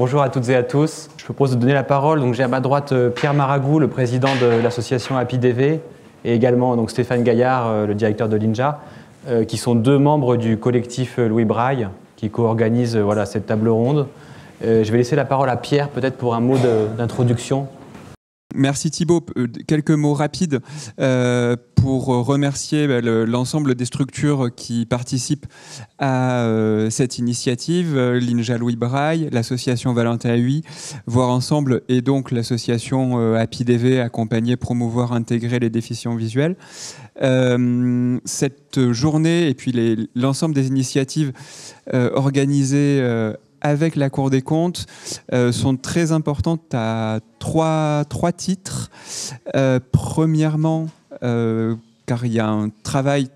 Bonjour à toutes et à tous. Je propose de donner la parole. Donc, j'ai à ma droite Pierre Maragou, le président de l'association HappyDV, et également donc, Stéphane Gaillard, le directeur de l'INJA, qui sont deux membres du collectif Louis Braille, qui co-organise cette table ronde. Je vais laisser la parole à Pierre, peut-être pour un mot d'introduction. Merci Thibaut. Quelques mots rapides pour remercier l'ensemble des structures qui participent à cette initiative, l'INJA Louis Braille, l'association Valentin Huy, Voir Ensemble et donc l'association HappyDV, accompagner, promouvoir, intégrer les déficients visuels. Cette journée et puis l'ensemble des initiatives organisées avec la Cour des comptes sont très importantes à trois titres. Premièrement, car il y a un travail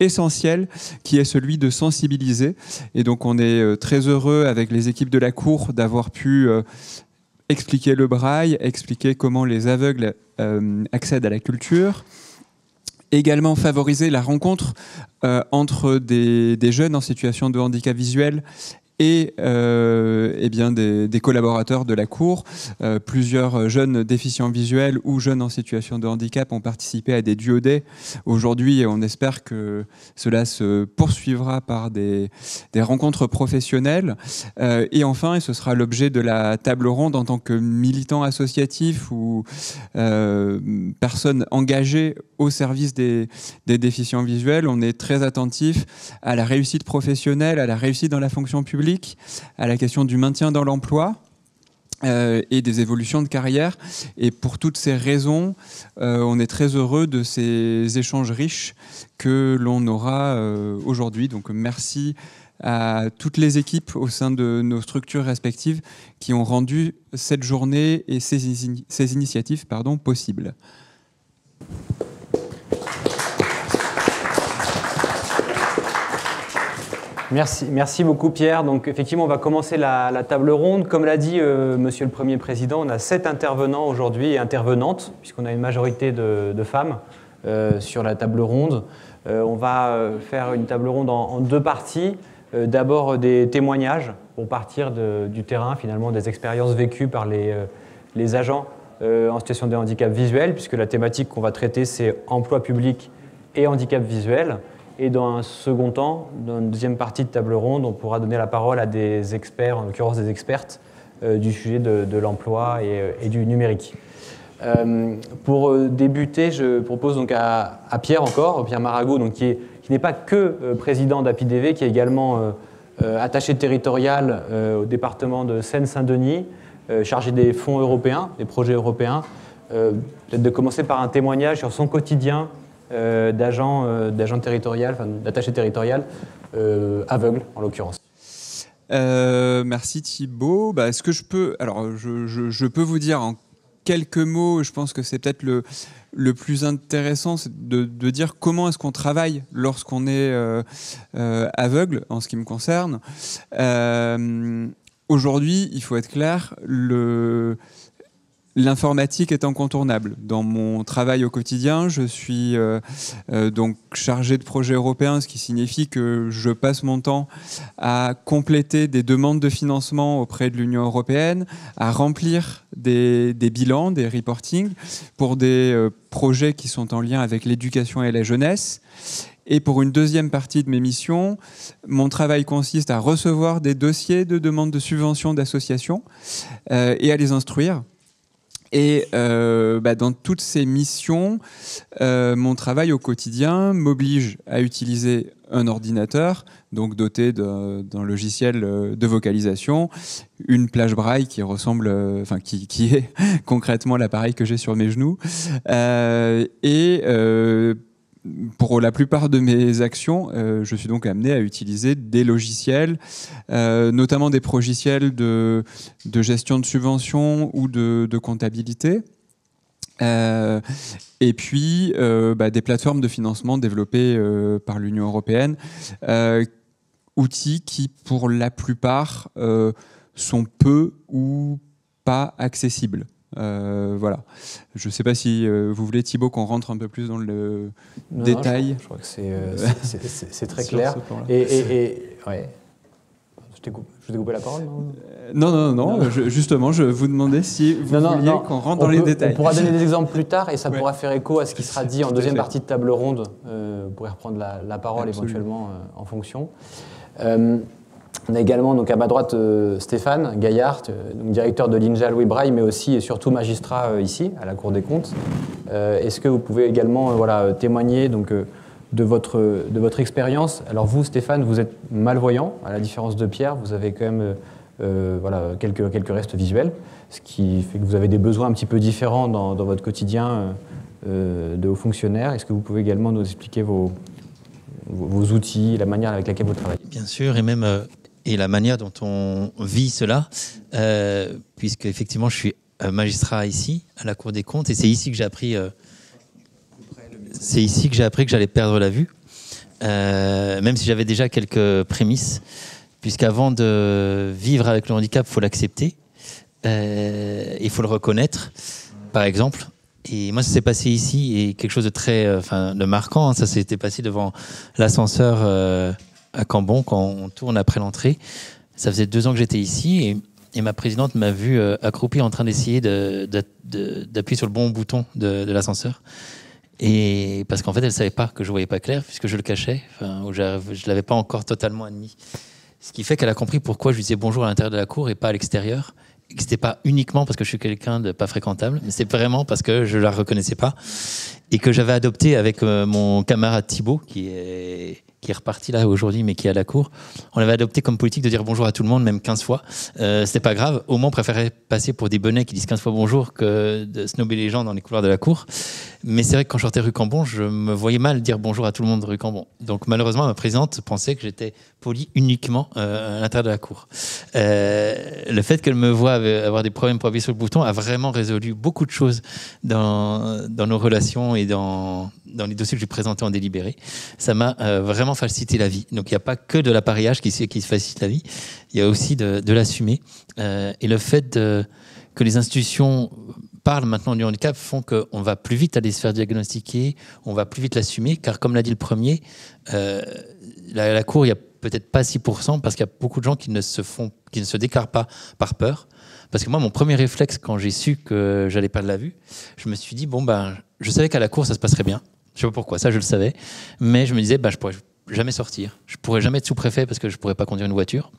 essentiel qui est celui de sensibiliser. Et donc on est très heureux avec les équipes de la Cour d'avoir pu expliquer le braille, expliquer comment les aveugles accèdent à la culture. Également favoriser la rencontre entre des jeunes en situation de handicap visuel et des collaborateurs de la Cour. Plusieurs jeunes déficients visuels ou jeunes en situation de handicap ont participé à des duodés aujourd'hui et on espère que cela se poursuivra par des rencontres professionnelles. Et enfin, et ce sera l'objet de la table ronde en tant que militant associatif ou personne engagée au service des déficients visuels, on est très attentif à la réussite professionnelle, à la réussite dans la fonction publique, à la question du maintien dans l'emploi et des évolutions de carrière. Et pour toutes ces raisons, on est très heureux de ces échanges riches que l'on aura aujourd'hui. Donc merci à toutes les équipes au sein de nos structures respectives qui ont rendu cette journée et ces initiatives possibles. Merci beaucoup Pierre. Donc effectivement, on va commencer la table ronde. Comme l'a dit Monsieur le Premier Président, on a 7 intervenants aujourd'hui et intervenantes, puisqu'on a une majorité de femmes sur la table ronde. On va faire une table ronde en 2 parties. D'abord des témoignages pour partir du terrain, finalement des expériences vécues par les agents en situation de handicap visuel, puisque la thématique qu'on va traiter c'est emploi public et handicap visuel. Et dans un second temps, dans une deuxième partie de table ronde, on pourra donner la parole à des experts, en l'occurrence des expertes du sujet de l'emploi et du numérique. Pour débuter, je propose donc à Pierre Pierre Maragou, donc, qui n'est pas que président d'HappyDV, qui est également attaché territorial au département de Seine-Saint-Denis, chargé des fonds européens, des projets européens. Peut-être de commencer par un témoignage sur son quotidien d'agent territorial, enfin d'attaché territorial, aveugle en l'occurrence. Merci Thibaut. Est-ce que je peux... Alors, je peux vous dire en quelques mots, je pense que c'est peut-être le plus intéressant, c'est de dire comment est-ce qu'on travaille lorsqu'on est aveugle, en ce qui me concerne. Aujourd'hui, il faut être clair, l'informatique est incontournable. Dans mon travail au quotidien, je suis donc chargé de projets européens, ce qui signifie que je passe mon temps à compléter des demandes de financement auprès de l'Union européenne, à remplir des bilans, des reportings pour des projets qui sont en lien avec l'éducation et la jeunesse. Et pour une deuxième partie de mes missions, mon travail consiste à recevoir des dossiers de demande de subvention d'associations et à les instruire. Et dans toutes ces missions, mon travail au quotidien m'oblige à utiliser un ordinateur, donc doté d'un logiciel de vocalisation, une plage braille qui ressemble, qui est concrètement l'appareil que j'ai sur mes genoux, pour la plupart de mes actions, je suis donc amené à utiliser des logiciels, notamment des progiciels de gestion de subventions ou de comptabilité. Et puis des plateformes de financement développées par l'Union européenne, outils qui, pour la plupart, sont peu ou pas accessibles. Voilà. Je ne sais pas si vous voulez, Thibaut, qu'on rentre un peu plus dans le détail. Je crois que c'est très clair. Ouais. Je t'écoute. Je vous ai coupé la parole, non. Justement, je vous demandais si vous vouliez qu'on rentre dans les détails. On pourra donner des exemples plus tard et ça pourra faire écho à ce qui sera dit en deuxième partie de table ronde. Vous pourrez reprendre la parole éventuellement en fonction. On a également donc, à ma droite Stéphane Gaillard, donc, directeur de l'INJA Louis Braille, mais aussi et surtout magistrat ici, à la Cour des comptes. Est-ce que vous pouvez également témoigner donc, de votre expérience? Alors vous, Stéphane, vous êtes malvoyant, à la différence de Pierre, vous avez quand même quelques restes visuels, ce qui fait que vous avez des besoins un petit peu différents dans votre quotidien de haut fonctionnaire. Est-ce que vous pouvez également nous expliquer vos outils, la manière avec laquelle vous travaillez? Bien sûr, et même et la manière dont on vit cela, puisque effectivement je suis magistrat ici, à la Cour des comptes, et c'est ici que j'ai appris, que j'allais perdre la vue, même si j'avais déjà quelques prémices, puisqu'avant de vivre avec le handicap, il faut l'accepter, il faut le reconnaître, par exemple. Et moi, ça s'est passé ici, et quelque chose de très de marquant, hein, ça s'était passé devant l'ascenseur à Cambon, quand on tourne après l'entrée. Ça faisait 2 ans que j'étais ici, et ma présidente m'a vu accroupi en train d'essayer d'appuyer sur le bon bouton de l'ascenseur. Et parce qu'en fait, elle ne savait pas que je ne voyais pas clair, puisque je le cachais, ou je ne l'avais pas encore totalement admis. Ce qui fait qu'elle a compris pourquoi je lui disais bonjour à l'intérieur de la cour et pas à l'extérieur. Et que ce n'était pas uniquement parce que je suis quelqu'un de pas fréquentable, mais c'est vraiment parce que je ne la reconnaissais pas. Et que j'avais adopté avec mon camarade Thibaut, qui est reparti là aujourd'hui, mais qui est à la cour. On avait adopté comme politique de dire bonjour à tout le monde, même 15 fois. C'était pas grave. Au moins, on préférait passer pour des bonnets qui disent 15 fois bonjour que de snober les gens dans les couloirs de la cour. Mais c'est vrai que quand je sortais rue Cambon, je me voyais mal dire bonjour à tout le monde rue Cambon. Donc malheureusement, ma présidente pensait que j'étais poli uniquement à l'intérieur de la cour. Le fait qu'elle me voie avoir des problèmes pour appuyer sur le bouton a vraiment résolu beaucoup de choses dans nos relations et dans les dossiers que je lui présentais en délibéré. Ça m'a vraiment facilité la vie. Donc il n'y a pas que de l'appareillage qui facilite la vie, il y a aussi de l'assumer. Et le fait que les institutions parlent maintenant du handicap font qu'on va plus vite aller se faire diagnostiquer, on va plus vite l'assumer, car comme l'a dit le premier, la Cour, il n'y a peut-être pas 6%, parce qu'il y a beaucoup de gens qui ne se déclarent pas par peur. Parce que moi, mon premier réflexe, quand j'ai su que j'allais perdre la vue, je me suis dit, je savais qu'à la Cour, ça se passerait bien. Je sais pas pourquoi, ça je le savais. Mais je me disais, je pourrais jamais sortir. Je pourrais jamais être sous-préfet parce que je pourrais pas conduire une voiture.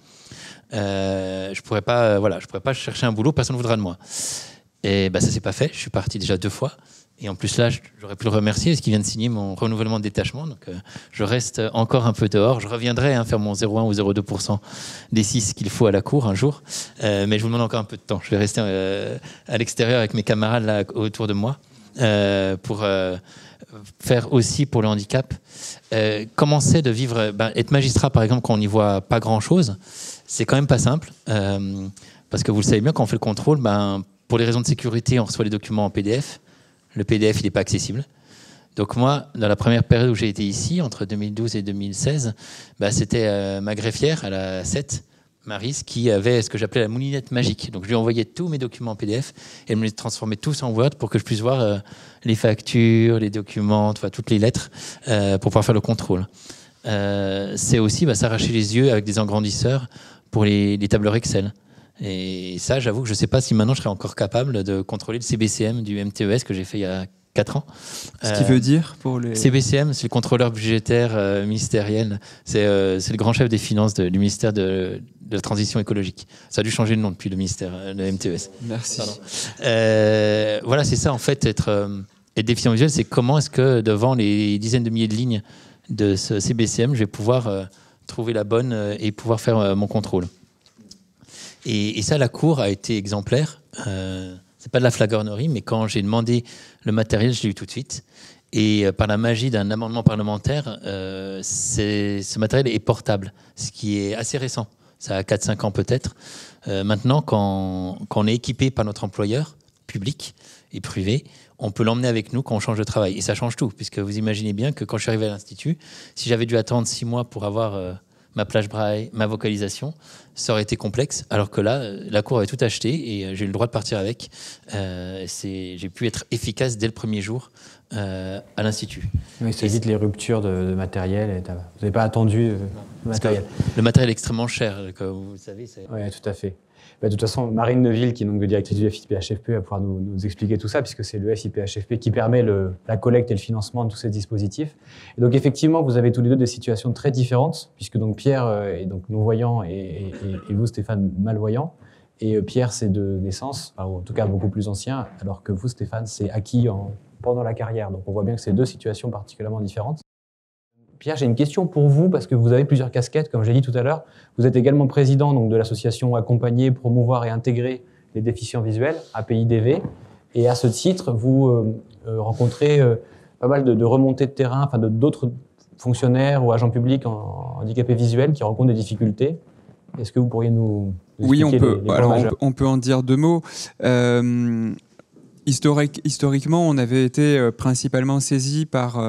Je pourrais pas chercher un boulot, personne ne voudra de moi. Et ça s'est pas fait. Je suis parti déjà 2 fois. Et en plus là, j'aurais pu le remercier parce qu'il vient de signer mon renouvellement de détachement. Donc je reste encore un peu dehors. Je reviendrai faire mon 0,1 ou 0,2% des 6 qu'il faut à la Cour un jour. Mais je vous demande encore un peu de temps. Je vais rester à l'extérieur avec mes camarades là autour de moi pour faire aussi pour le handicap. Commencer de vivre, être magistrat par exemple quand on n'y voit pas grand-chose, c'est quand même pas simple. Parce que vous le savez bien, quand on fait le contrôle, pour les raisons de sécurité, on reçoit les documents en PDF. Le PDF, il n'est pas accessible. Donc moi, dans la première période où j'ai été ici, entre 2012 et 2016, c'était ma greffière à la 7, Maryse, qui avait ce que j'appelais la moulinette magique. Donc je lui envoyais tous mes documents en PDF et elle me les transformait tous en Word pour que je puisse voir les factures, les documents, toutes les lettres pour pouvoir faire le contrôle. C'est aussi s'arracher les yeux avec des engrandisseurs pour les tableurs Excel. Et ça, j'avoue que je ne sais pas si maintenant je serais encore capable de contrôler le CBCM du MTES que j'ai fait il y a 4 ans. Ce qui veut dire pour les... CBCM, c'est le contrôleur budgétaire ministériel. C'est le grand chef des finances du ministère de la transition écologique. Ça a dû changer de nom depuis le ministère, le MTES. Merci. Voilà, c'est ça en fait, être déficient visuel, c'est comment est-ce que devant les dizaines de milliers de lignes de ce CBCM, je vais pouvoir trouver la bonne et pouvoir faire mon contrôle. Et ça, la Cour a été exemplaire. C'est pas de la flagornerie, mais quand j'ai demandé le matériel, je l'ai eu tout de suite. Et par la magie d'un amendement parlementaire, ce matériel est portable, ce qui est assez récent. Ça a 4-5 ans peut-être. Maintenant, quand on est équipé par notre employeur, public et privé, on peut l'emmener avec nous quand on change de travail. Et ça change tout, puisque vous imaginez bien que quand je suis arrivé à l'Institut, si j'avais dû attendre 6 mois pour avoir ma plage braille, ma vocalisation, ça aurait été complexe. Alors que là, la cour avait tout acheté et j'ai eu le droit de partir avec. J'ai pu être efficace dès le premier jour à l'Institut. Oui, ça évite les ruptures de matériel. Et vous n'avez pas attendu le matériel. Le matériel est extrêmement cher, comme vous le savez. Oui, tout à fait. De toute façon, Marine Neuville, qui est donc directrice du FIPHFP, va pouvoir nous expliquer tout ça, puisque c'est le FIPHFP qui permet la collecte et le financement de tous ces dispositifs. Et donc, effectivement, vous avez tous les deux des situations très différentes, puisque donc Pierre est donc non-voyant et vous, Stéphane, malvoyant. Et Pierre, c'est de naissance, enfin, ou en tout cas beaucoup plus ancien, alors que vous, Stéphane, c'est acquis pendant la carrière. Donc, on voit bien que c'est deux situations particulièrement différentes. Pierre, j'ai une question pour vous, parce que vous avez plusieurs casquettes, comme j'ai dit tout à l'heure. Vous êtes également président donc, de l'association Accompagner, Promouvoir et Intégrer les déficients visuels, APIDV. Et à ce titre, vous rencontrez pas mal de remontées de terrain, enfin d'autres fonctionnaires ou agents publics handicapés visuels qui rencontrent des difficultés. Est-ce que vous pourriez nous expliquer Oui, on peut. les Alors, on peut en dire deux mots. Historiquement, on avait été principalement saisi par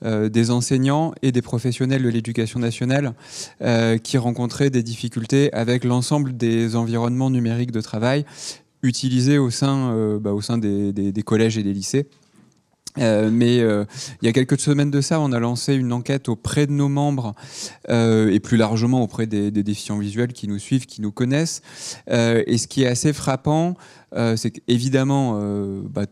des enseignants et des professionnels de l'éducation nationale qui rencontraient des difficultés avec l'ensemble des environnements numériques de travail utilisés au sein des collèges et des lycées. Mais il y a quelques semaines de ça, on a lancé une enquête auprès de nos membres et plus largement auprès des déficients visuels qui nous suivent, qui nous connaissent. Et ce qui est assez frappant, c'est qu'évidemment,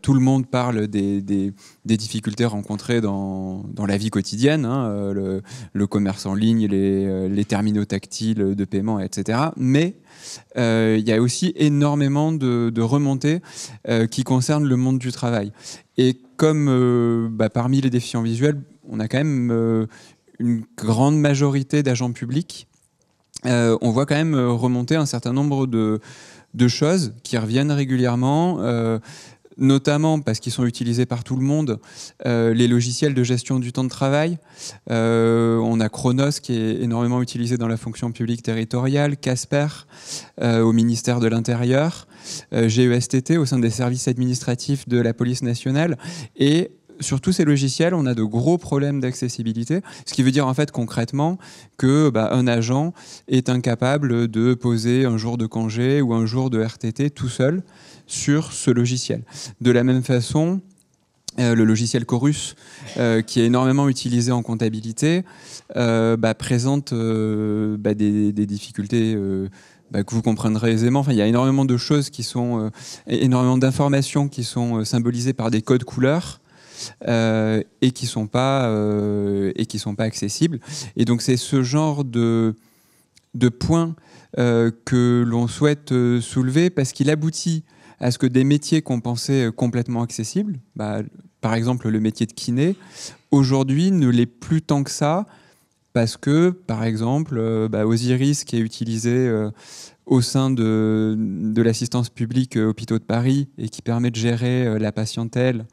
tout le monde parle des difficultés rencontrées dans la vie quotidienne, hein, le commerce en ligne, les terminaux tactiles de paiement, etc. Mais il y a aussi énormément de remontées qui concernent le monde du travail. Et comme parmi les déficients visuels, on a quand même une grande majorité d'agents publics, on voit quand même remonter un certain nombre de choses qui reviennent régulièrement, notamment parce qu'ils sont utilisés par tout le monde, les logiciels de gestion du temps de travail. On a Chronos qui est énormément utilisé dans la fonction publique territoriale, Casper au ministère de l'Intérieur, GESTT au sein des services administratifs de la police nationale. Et sur tous ces logiciels, on a de gros problèmes d'accessibilité, ce qui veut dire en fait concrètement que un agent est incapable de poser un jour de congé ou un jour de RTT tout seul sur ce logiciel. De la même façon, le logiciel Chorus, qui est énormément utilisé en comptabilité, présente des difficultés que vous comprendrez aisément. Enfin, il y a énormément de choses qui sont, énormément d'informations qui sont symbolisées par des codes couleurs et qui sont pas accessibles. Et donc c'est ce genre de points que l'on souhaite soulever parce qu'il aboutit à ce que des métiers qu'on pensait complètement accessibles, par exemple le métier de kiné, aujourd'hui ne l'est plus tant que ça, parce que, par exemple, Osiris, qui est utilisé au sein de l'assistance publique Hôpitaux de Paris et qui permet de gérer la patientèle,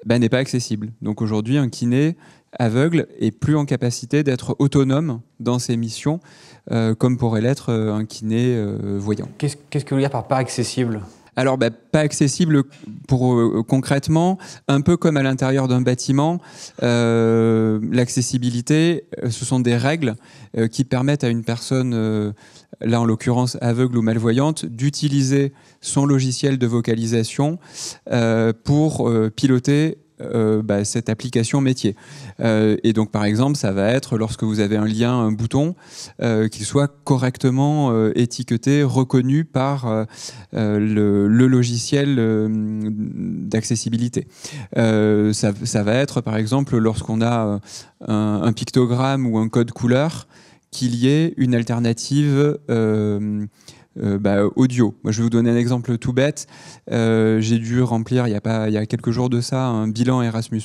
n'est pas accessible. Donc aujourd'hui, un kiné aveugle est plus en capacité d'être autonome dans ses missions, comme pourrait l'être un kiné voyant. Qu'est-ce que vous voulez dire par pas accessible ? Alors, pas accessible pour concrètement, un peu comme à l'intérieur d'un bâtiment, l'accessibilité, ce sont des règles qui permettent à une personne, là en l'occurrence aveugle ou malvoyante, d'utiliser son logiciel de vocalisation pour piloter cette application métier. Et donc, par exemple, ça va être lorsque vous avez un lien, un bouton, qu'il soit correctement étiqueté, reconnu par le logiciel d'accessibilité. Ça va être, par exemple, lorsqu'on a un pictogramme ou un code couleur, qu'il y ait une alternative audio. Moi, je vais vous donner un exemple tout bête. J'ai dû remplir, il y a quelques jours de ça, un bilan Erasmus+,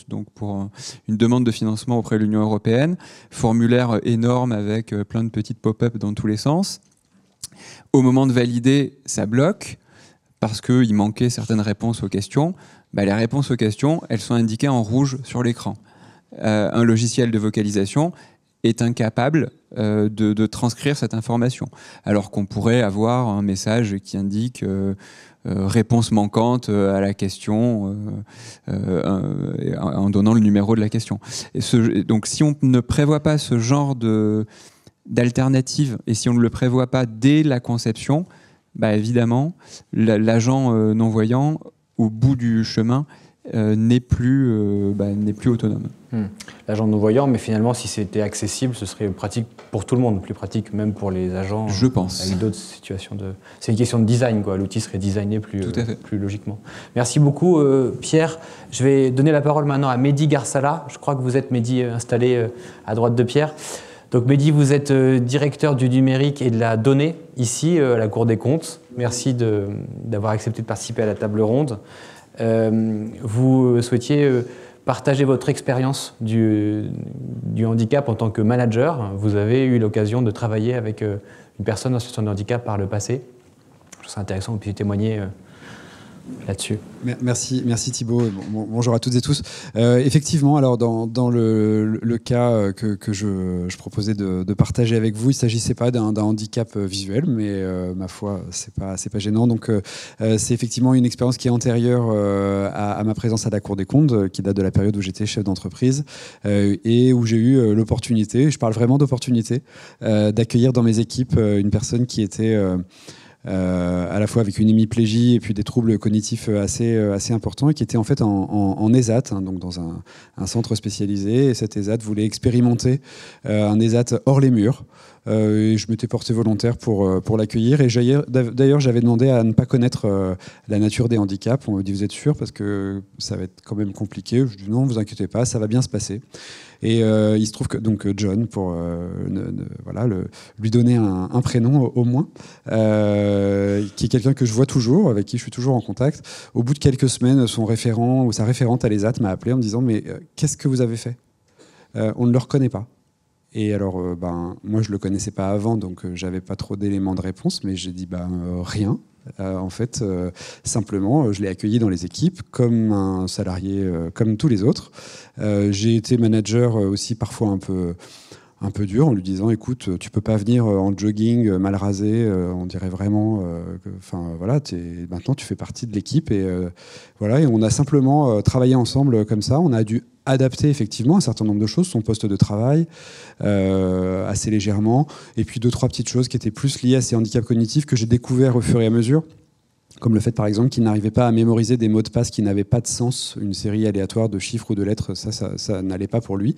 donc pour une demande de financement auprès de l'Union européenne. Formulaire énorme avec plein de petites pop-up dans tous les sens. Au moment de valider, ça bloque parce qu'il manquait certaines réponses aux questions. Les réponses aux questions, elles sont indiquées en rouge sur l'écran. Un logiciel de vocalisation est incapable de transcrire cette information. Alors qu'on pourrait avoir un message qui indique réponse manquante à la question en donnant le numéro de la question. Donc si on ne prévoit pas ce genre d'alternative, et si on ne le prévoit pas dès la conception, évidemment, l'agent non-voyant, au bout du chemin, n'est plus autonome. L'agent non-voyant, mais finalement, si c'était accessible, ce serait pratique pour tout le monde, plus pratique même pour les agents. Je pense. Avec d'autres situations de... C'est une question de design, quoi. L'outil serait designé plus logiquement. Merci beaucoup, Pierre. Je vais donner la parole maintenant à Mehdi Garsala. Je crois que vous êtes, Mehdi, installé à droite de Pierre. Donc Mehdi, vous êtes directeur du numérique et de la donnée ici à la Cour des comptes. Merci d'avoir accepté de participer à la table ronde. Vous souhaitiez partager votre expérience du handicap en tant que manager. Vous avez eu l'occasion de travailler avec une personne en situation de handicap par le passé. Je trouve ça intéressant que vous puissiez témoigner là-dessus. Merci Thibaut. Bonjour à toutes et tous. Effectivement, alors dans le cas que je proposais de partager avec vous, il ne s'agissait pas d'un handicap visuel, mais ma foi, c'est pas gênant. Donc c'est effectivement une expérience qui est antérieure à ma présence à la Cour des comptes, qui date de la période où j'étais chef d'entreprise et où j'ai eu l'opportunité, je parle vraiment d'opportunité, d'accueillir dans mes équipes une personne qui était... à la fois avec une hémiplégie et puis des troubles cognitifs assez importants, et qui était en fait en ESAT, donc dans un centre spécialisé. Et cet ESAT voulait expérimenter un ESAT hors les murs. Et je m'étais porté volontaire pour l'accueillir. Et d'ailleurs, j'avais demandé à ne pas connaître la nature des handicaps. On me dit, vous êtes sûr? Parce que ça va être quand même compliqué. Je dis, non, vous inquiétez pas, ça va bien se passer. Et il se trouve que donc John, pour lui donner un prénom au moins, qui est quelqu'un que je vois toujours, avec qui je suis toujours en contact, au bout de quelques semaines, son référent ou sa référente à l'ESAT m'a appelé en me disant, mais qu'est-ce que vous avez fait? On ne le reconnaît pas. Et alors, moi, je ne le connaissais pas avant, donc j'avais pas trop d'éléments de réponse, mais j'ai dit, rien. En fait, simplement, je l'ai accueilli dans les équipes comme un salarié, comme tous les autres. J'ai été manager aussi parfois un peu dur, en lui disant, écoute, tu peux pas venir en jogging mal rasé, on dirait vraiment maintenant tu fais partie de l'équipe, et et on a simplement travaillé ensemble comme ça. On a dû adapter effectivement un certain nombre de choses, son poste de travail assez légèrement, et puis 2-3 petites choses qui étaient plus liées à ces handicaps cognitifs que j'ai découvert au fur et à mesure. Comme le fait, par exemple, qu'il n'arrivait pas à mémoriser des mots de passe qui n'avaient pas de sens, une série aléatoire de chiffres ou de lettres, ça n'allait pas pour lui.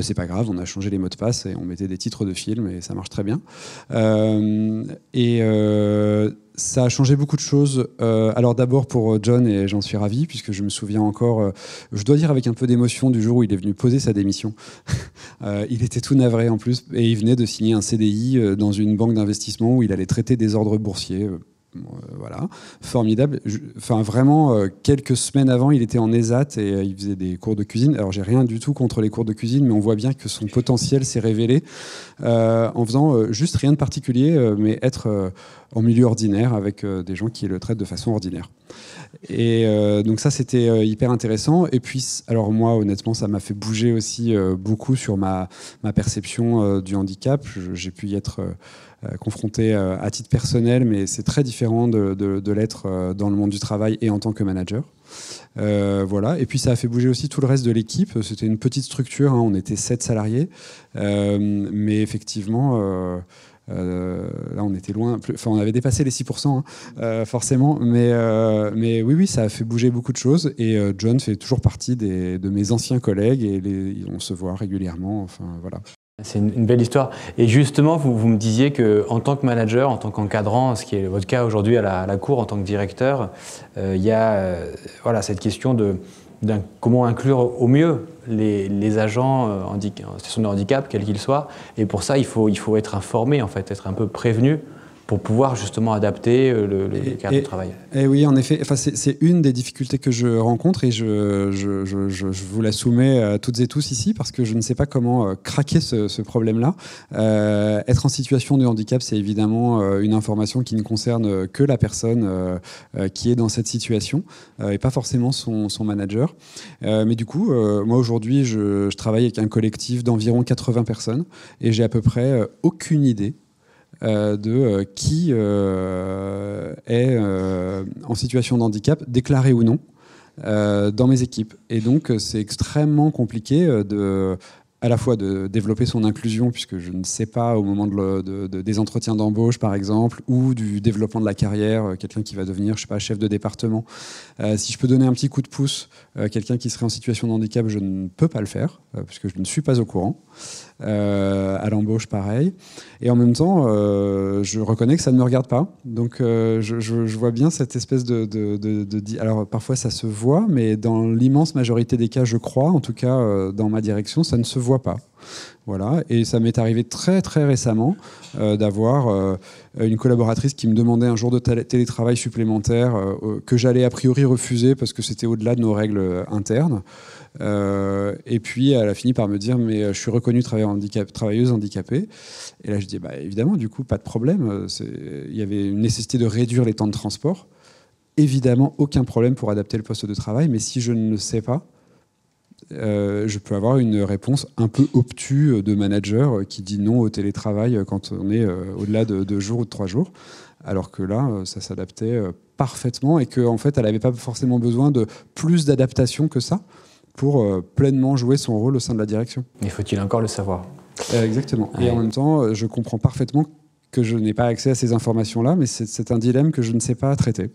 C'est pas grave, on a changé les mots de passe et on mettait des titres de films et ça marche très bien. Ça a changé beaucoup de choses. Alors d'abord pour John, et j'en suis ravi, puisque je me souviens encore, je dois dire avec un peu d'émotion, du jour où il est venu poser sa démission. Il était tout navré en plus, et il venait de signer un CDI dans une banque d'investissement où il allait traiter des ordres boursiers. Voilà, formidable. Vraiment, quelques semaines avant, il était en ESAT et il faisait des cours de cuisine. Alors, j'ai rien du tout contre les cours de cuisine, mais on voit bien que son potentiel s'est révélé en faisant juste rien de particulier, mais être en milieu ordinaire avec des gens qui le traitent de façon ordinaire. Et donc ça, c'était hyper intéressant. Et puis, alors moi, honnêtement, ça m'a fait bouger aussi beaucoup sur ma perception du handicap. J'ai pu y être confronté à titre personnel, mais c'est très différent de l'être dans le monde du travail et en tant que manager. Et puis ça a fait bouger aussi tout le reste de l'équipe. C'était une petite structure, on était 7 salariés, mais effectivement... là, on était loin. On avait dépassé les 6%, forcément. Mais oui, ça a fait bouger beaucoup de choses. Et John fait toujours partie de mes anciens collègues et on se voit régulièrement. Voilà. C'est une belle histoire. Et justement, vous me disiez qu'en tant que manager, en tant qu'encadrant, ce qui est votre cas aujourd'hui à la Cour en tant que directeur, il y a cette question de comment inclure au mieux les agents en situation de handicap, quels qu'ils soient. Et pour ça, il faut être informé, en fait, être un peu prévenu pour pouvoir justement adapter le cadre de travail. Et oui, en effet, c'est une des difficultés que je rencontre, et je vous la soumets à toutes et tous ici, parce que je ne sais pas comment craquer ce problème-là. Être en situation de handicap, c'est évidemment une information qui ne concerne que la personne qui est dans cette situation, et pas forcément son manager. Mais du coup, moi aujourd'hui, je travaille avec un collectif d'environ 80 personnes, et j'ai à peu près aucune idée de qui est en situation de handicap, déclaré ou non, dans mes équipes. Et donc, c'est extrêmement compliqué à la fois de développer son inclusion, puisque je ne sais pas au moment des entretiens d'embauche, par exemple, ou du développement de la carrière, quelqu'un qui va devenir, je sais pas, chef de département. Si je peux donner un petit coup de pouce à quelqu'un qui serait en situation de handicap, je ne peux pas le faire, puisque je ne suis pas au courant. À l'embauche, pareil. Et en même temps, je reconnais que ça ne me regarde pas. Donc, je vois bien cette espèce alors, parfois, ça se voit, mais dans l'immense majorité des cas, je crois, en tout cas, dans ma direction, ça ne se voit pas. Voilà. Et ça m'est arrivé très, très récemment d'avoir une collaboratrice qui me demandait un jour de télétravail supplémentaire que j'allais a priori refuser parce que c'était au-delà de nos règles internes. Et puis elle a fini par me dire mais je suis reconnue travailleuse handicapée. Et là je dis bah, évidemment, du coup pas de problème, il y avait une nécessité de réduire les temps de transport, évidemment aucun problème pour adapter le poste de travail, mais si je ne le sais pas, je peux avoir une réponse un peu obtuse de manager qui dit non au télétravail quand on est au-delà de 2 jours ou de 3 jours, alors que là ça s'adaptait parfaitement et qu'en fait elle n'avait pas forcément besoin de plus d'adaptation que ça pour pleinement jouer son rôle au sein de la direction. Mais faut-il encore le savoir? Exactement. Ouais. Et en même temps, je comprends parfaitement que je n'ai pas accès à ces informations-là, mais c'est un dilemme que je ne sais pas traiter.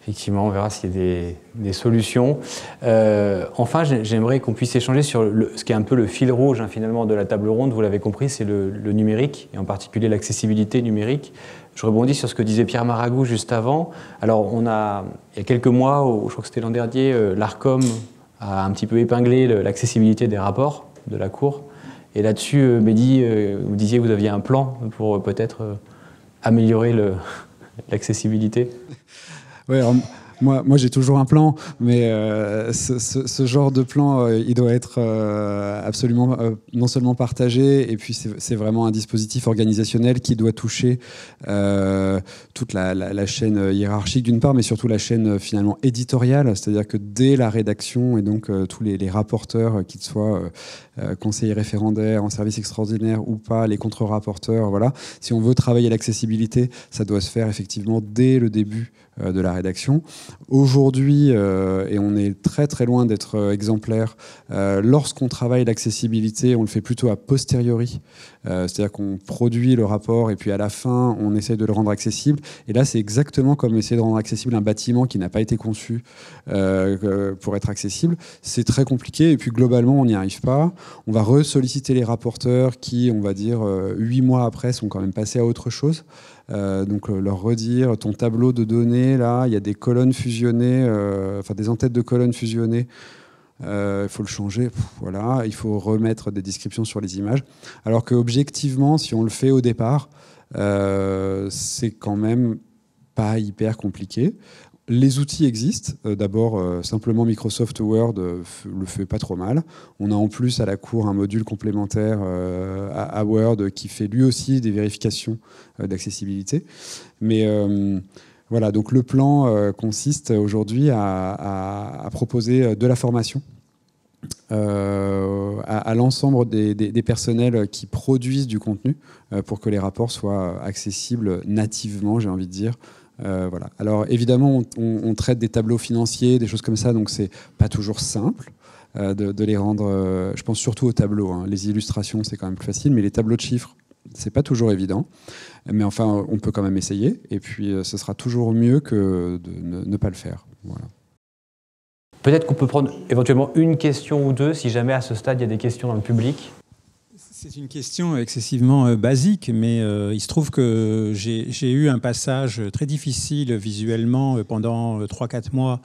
Effectivement, on verra s'il y a des solutions. Enfin, j'aimerais qu'on puisse échanger sur ce qui est un peu le fil rouge finalement de la table ronde. Vous l'avez compris, c'est le numérique, et en particulier l'accessibilité numérique. Je rebondis sur ce que disait Pierre Maragou juste avant. Alors, il y a quelques mois, je crois que c'était l'an dernier, l'ARCOM a un petit peu épinglé l'accessibilité des rapports de la Cour. Et là-dessus, Mehdi, vous disiez que vous aviez un plan pour peut-être améliorer l'accessibilité. Ouais, alors, moi j'ai toujours un plan, mais ce genre de plan, il doit être absolument non seulement partagé, et puis c'est vraiment un dispositif organisationnel qui doit toucher toute la chaîne hiérarchique d'une part, mais surtout la chaîne finalement éditoriale, c'est-à-dire que dès la rédaction, et donc tous les rapporteurs, qu'ils soient conseillers référendaires en service extraordinaire ou pas, les contre-rapporteurs, voilà. Si on veut travailler l'accessibilité, ça doit se faire effectivement dès le début de la rédaction. Aujourd'hui, et on est très très loin d'être exemplaire, lorsqu'on travaille l'accessibilité, on le fait plutôt a posteriori. C'est-à-dire qu'on produit le rapport et puis à la fin, on essaie de le rendre accessible. Et là, c'est exactement comme essayer de rendre accessible un bâtiment qui n'a pas été conçu pour être accessible. C'est très compliqué et puis globalement, on n'y arrive pas. On va ressolliciter les rapporteurs qui, on va dire, 8 mois après, sont quand même passés à autre chose. Donc leur redire ton tableau de données, là, il y a des colonnes fusionnées, enfin des entêtes de colonnes fusionnées. Il faut le changer, voilà. Il faut remettre des descriptions sur les images. Alors qu'objectivement, si on le fait au départ, c'est quand même pas hyper compliqué. Les outils existent. D'abord, simplement Microsoft Word le fait pas trop mal. On a en plus à la Cour un module complémentaire à Word qui fait lui aussi des vérifications d'accessibilité. Mais voilà, donc le plan consiste aujourd'hui à proposer de la formation à l'ensemble des personnels qui produisent du contenu pour que les rapports soient accessibles nativement, j'ai envie de dire. Voilà. Alors évidemment, on traite des tableaux financiers, des choses comme ça, donc c'est pas toujours simple de les rendre. Je pense surtout aux tableaux. Hein. Les illustrations, c'est quand même plus facile, mais les tableaux de chiffres, c'est pas toujours évident. Mais enfin, on peut quand même essayer. Et puis, ce sera toujours mieux que de ne pas le faire. Voilà. Peut-être qu'on peut prendre éventuellement une question ou deux, si jamais à ce stade il y a des questions dans le public. C'est une question excessivement basique, mais il se trouve que j'ai eu un passage très difficile visuellement pendant 3-4 mois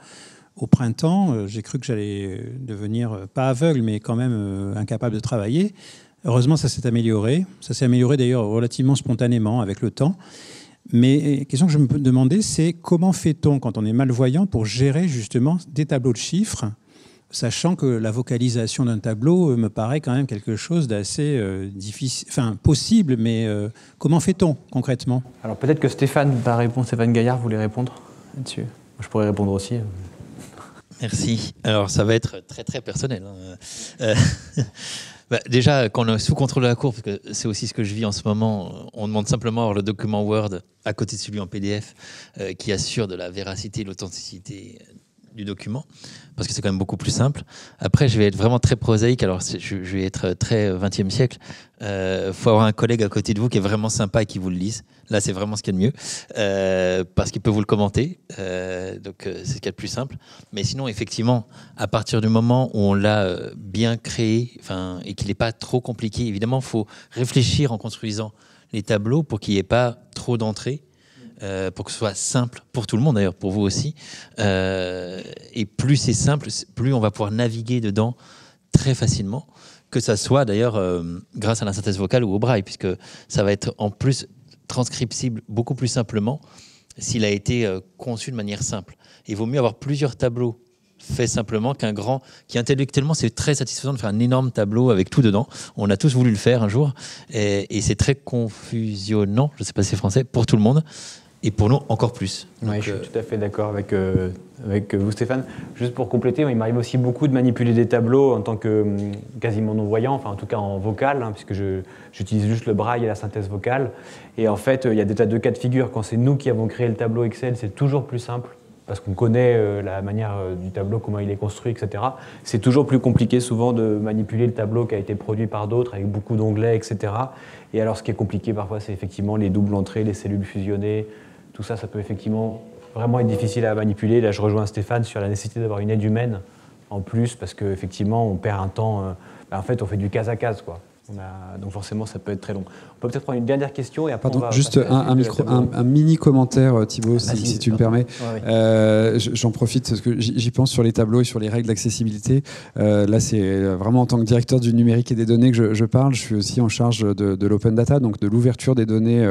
au printemps. J'ai cru que j'allais devenir, pas aveugle, mais quand même incapable de travailler. Heureusement, ça s'est amélioré. Ça s'est amélioré d'ailleurs relativement spontanément avec le temps. Mais la question que je me demandais, c'est comment fait-on quand on est malvoyant pour gérer justement des tableaux de chiffres, sachant que la vocalisation d'un tableau me paraît quand même quelque chose d'assez difficile, enfin possible, mais comment fait-on concrètement? Alors peut-être que Stéphane Gaillard voulait répondre là-dessus. Je pourrais répondre aussi. Merci. Alors ça va être très très personnel. Bah, déjà, quand on est sous contrôle de la Cour, parce que c'est aussi ce que je vis en ce moment, on demande simplement avoir le document Word à côté de celui en PDF qui assure de la véracité et l'authenticité du document, parce que c'est quand même beaucoup plus simple. Après, je vais être vraiment très prosaïque, alors je vais être très 20e siècle. Faut avoir un collègue à côté de vous qui est vraiment sympa et qui vous le lise. Là, c'est vraiment ce qu'il y a de mieux, parce qu'il peut vous le commenter. Donc, c'est ce qu'il y a de plus simple. Mais sinon, effectivement, à partir du moment où on l'a bien créé, et qu'il n'est pas trop compliqué, évidemment, il faut réfléchir en construisant les tableaux pour qu'il n'y ait pas trop d'entrées. Pour que ce soit simple pour tout le monde, d'ailleurs pour vous aussi. Et plus c'est simple, plus on va pouvoir naviguer dedans très facilement, que ça soit d'ailleurs grâce à la synthèse vocale ou au braille, puisque ça va être en plus transcriptible beaucoup plus simplement s'il a été conçu de manière simple. Il vaut mieux avoir plusieurs tableaux faits simplement qu'un grand, qui intellectuellement c'est très satisfaisant de faire un énorme tableau avec tout dedans. On a tous voulu le faire un jour, et c'est très confusionnant, je ne sais pas si c'est français, pour tout le monde. Et pour nous, encore plus. Oui, je suis tout à fait d'accord avec vous, Stéphane. Juste pour compléter, il m'arrive aussi beaucoup de manipuler des tableaux en tant que quasiment non-voyant, enfin en tout cas en vocal, puisque j'utilise juste le braille et la synthèse vocale. Et en fait, il y a des tas de cas de figure. Quand c'est nous qui avons créé le tableau Excel, c'est toujours plus simple, parce qu'on connaît la manière du tableau, comment il est construit, etc. C'est toujours plus compliqué souvent de manipuler le tableau qui a été produit par d'autres, avec beaucoup d'onglets, etc. Et alors, ce qui est compliqué parfois, c'est effectivement les doubles entrées, les cellules fusionnées. Tout ça, ça peut effectivement vraiment être difficile à manipuler. Là, je rejoins Stéphane sur la nécessité d'avoir une aide humaine en plus, parce qu'effectivement, on perd un temps. En fait, on fait du case à case, quoi. Donc forcément, ça peut être très long. On peut peut-être prendre une dernière question et après on va juste un mini commentaire, Thibaut, si tu me permets. Ouais. J'en profite parce que j'y pense sur les tableaux et sur les règles d'accessibilité. Là, c'est vraiment en tant que directeur du numérique et des données que je parle. Je suis aussi en charge de l'open data, donc de l'ouverture des données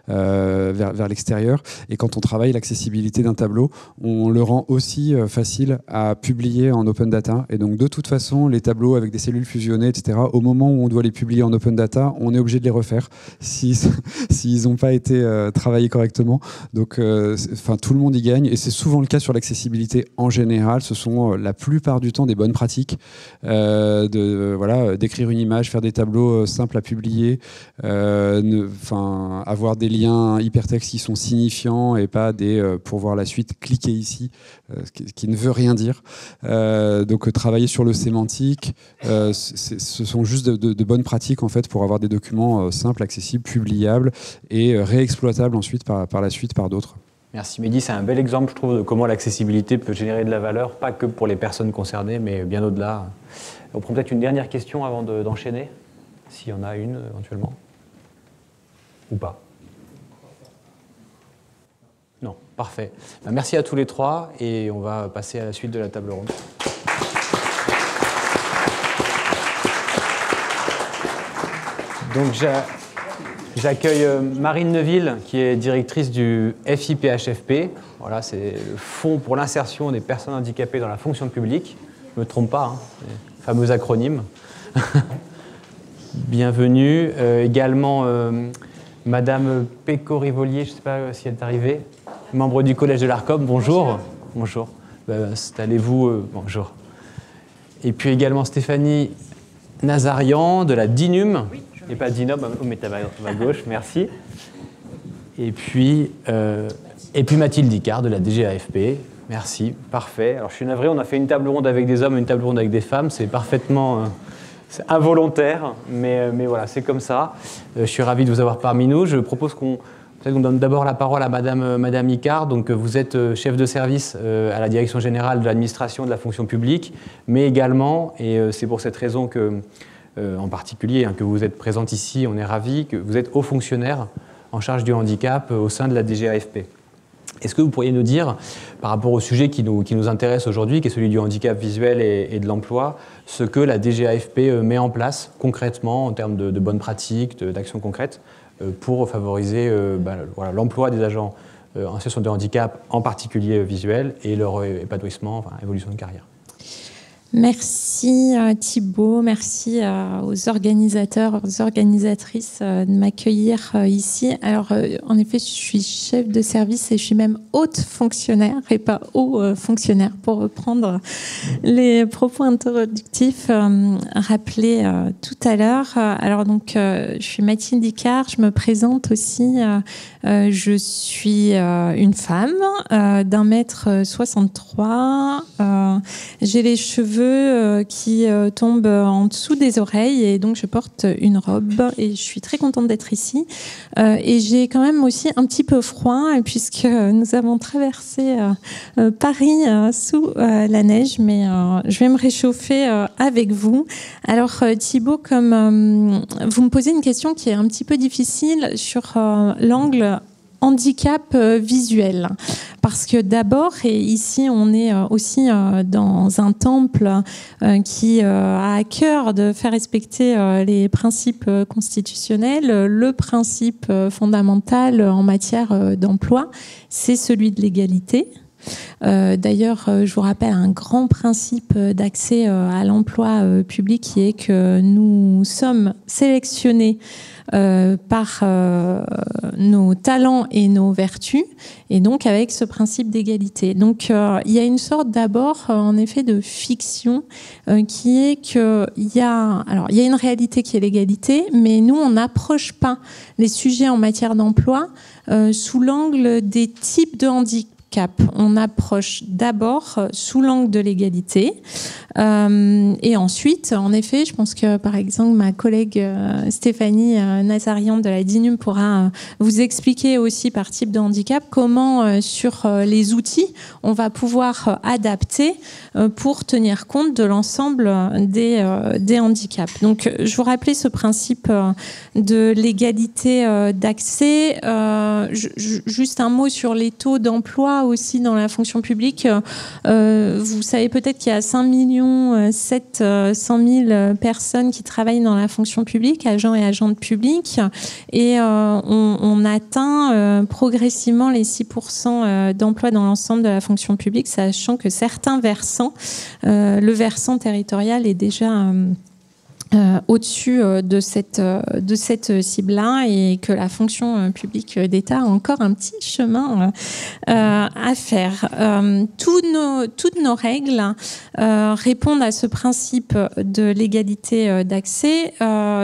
vers l'extérieur. Et quand on travaille l'accessibilité d'un tableau, on le rend aussi facile à publier en open data. Et donc, de toute façon, les tableaux avec des cellules fusionnées, etc., au moment où on doit les publier en open data, on est obligé de les refaire s'ils n'ont pas été travaillés correctement. Donc, tout le monde y gagne, et c'est souvent le cas sur l'accessibilité en général. Ce sont la plupart du temps des bonnes pratiques d'écrire une image, faire des tableaux simples à publier, avoir des liens hypertextes qui sont signifiants et pas des pour voir la suite, cliquez ici, qui ne veut rien dire. Donc, travailler sur le sémantique, ce sont juste de bonnes pratiques en fait pour avoir des documents simples, accessibles, publiables et réexploitables ensuite par la suite par d'autres. Merci Mehdi, c'est un bel exemple, je trouve, de comment l'accessibilité peut générer de la valeur, pas que pour les personnes concernées, mais bien au-delà. On prend peut-être une dernière question avant d'enchaîner, s'il y en a une éventuellement. Ou pas? Non, parfait. Merci à tous les trois et on va passer à la suite de la table ronde. Donc j'accueille Marine Neuville, qui est directrice du FIPHFP. Voilà, c'est le Fonds pour l'insertion des personnes handicapées dans la fonction publique. Je ne me trompe pas, le fameux acronyme. Bienvenue. Également, Madame Péco-Rivolier, je ne sais pas si elle est arrivée, membre du Collège de l'Arcom. Bonjour. Bonjour. Installez-vous. Bonjour. Et puis également Stéphanie Nazarian de la DINUM. Oui. Et pas Dinum, mais à ma gauche, merci. Et puis Mathilde Icard de la DGAFP, merci, parfait. Alors je suis navré, on a fait une table ronde avec des hommes et une table ronde avec des femmes, c'est parfaitement c'est involontaire, mais voilà, c'est comme ça. Je suis ravi de vous avoir parmi nous. Je propose qu'on donne d'abord la parole à Madame Icard. Donc vous êtes chef de service à la Direction générale de l'administration de la fonction publique, mais également, et c'est pour cette raison que en particulier, que vous êtes présente ici, on est ravis, que vous êtes haut fonctionnaire en charge du handicap au sein de la DGAFP. Est-ce que vous pourriez nous dire, par rapport au sujet qui nous intéresse aujourd'hui, qui est celui du handicap visuel et de l'emploi, ce que la DGAFP met en place concrètement en termes de bonnes pratiques, d'actions concrètes, pour favoriser l'emploi des agents en situation de handicap, en particulier visuel, et leur épanouissement, évolution de carrière? Merci Thibaut, merci aux organisateurs, aux organisatrices de m'accueillir ici. Alors en effet, je suis chef de service et je suis même haute fonctionnaire et pas haut fonctionnaire, pour reprendre les propos introductifs rappelés tout à l'heure. Alors donc je suis Mathilde Icard, je me présente aussi. Je suis une femme d'1m63. J'ai les cheveux qui tombent en dessous des oreilles et donc je porte une robe et je suis très contente d'être ici. Et j'ai quand même aussi un petit peu froid puisque nous avons traversé Paris sous la neige, mais je vais me réchauffer avec vous. Alors Thibaut, comme vous me posez une question qui est un petit peu difficile sur l'angle handicap visuel. Parce que d'abord, et ici on est aussi dans un temple qui a à cœur de faire respecter les principes constitutionnels, le principe fondamental en matière d'emploi, c'est celui de l'égalité. D'ailleurs, je vous rappelle un grand principe d'accès à l'emploi public qui est que nous sommes sélectionnés par nos talents et nos vertus, et donc avec ce principe d'égalité. Donc il y a une sorte d'abord en effet de fiction qui est qu'il y a une réalité qui est l'égalité, mais nous on n'approche pas les sujets en matière d'emploi sous l'angle des types de handicap. On approche d'abord sous l'angle de l'égalité et ensuite, en effet, je pense que par exemple ma collègue Stéphanie Nazarian de la DINUM pourra vous expliquer aussi par type de handicap comment sur les outils on va pouvoir adapter pour tenir compte de l'ensemble des handicaps. Donc je vous rappelais ce principe de l'égalité d'accès. Juste un mot sur les taux d'emploi aussi dans la fonction publique. Vous savez peut-être qu'il y a 5 700 000 personnes qui travaillent dans la fonction publique, agents et agentes publics, et on atteint progressivement les 6% d'emploi dans l'ensemble de la fonction publique, sachant que certains versants, le versant territorial est déjà au-dessus de cette cible-là, et que la fonction publique d'État a encore un petit chemin à faire. Toutes nos règles répondent à ce principe de l'égalité d'accès,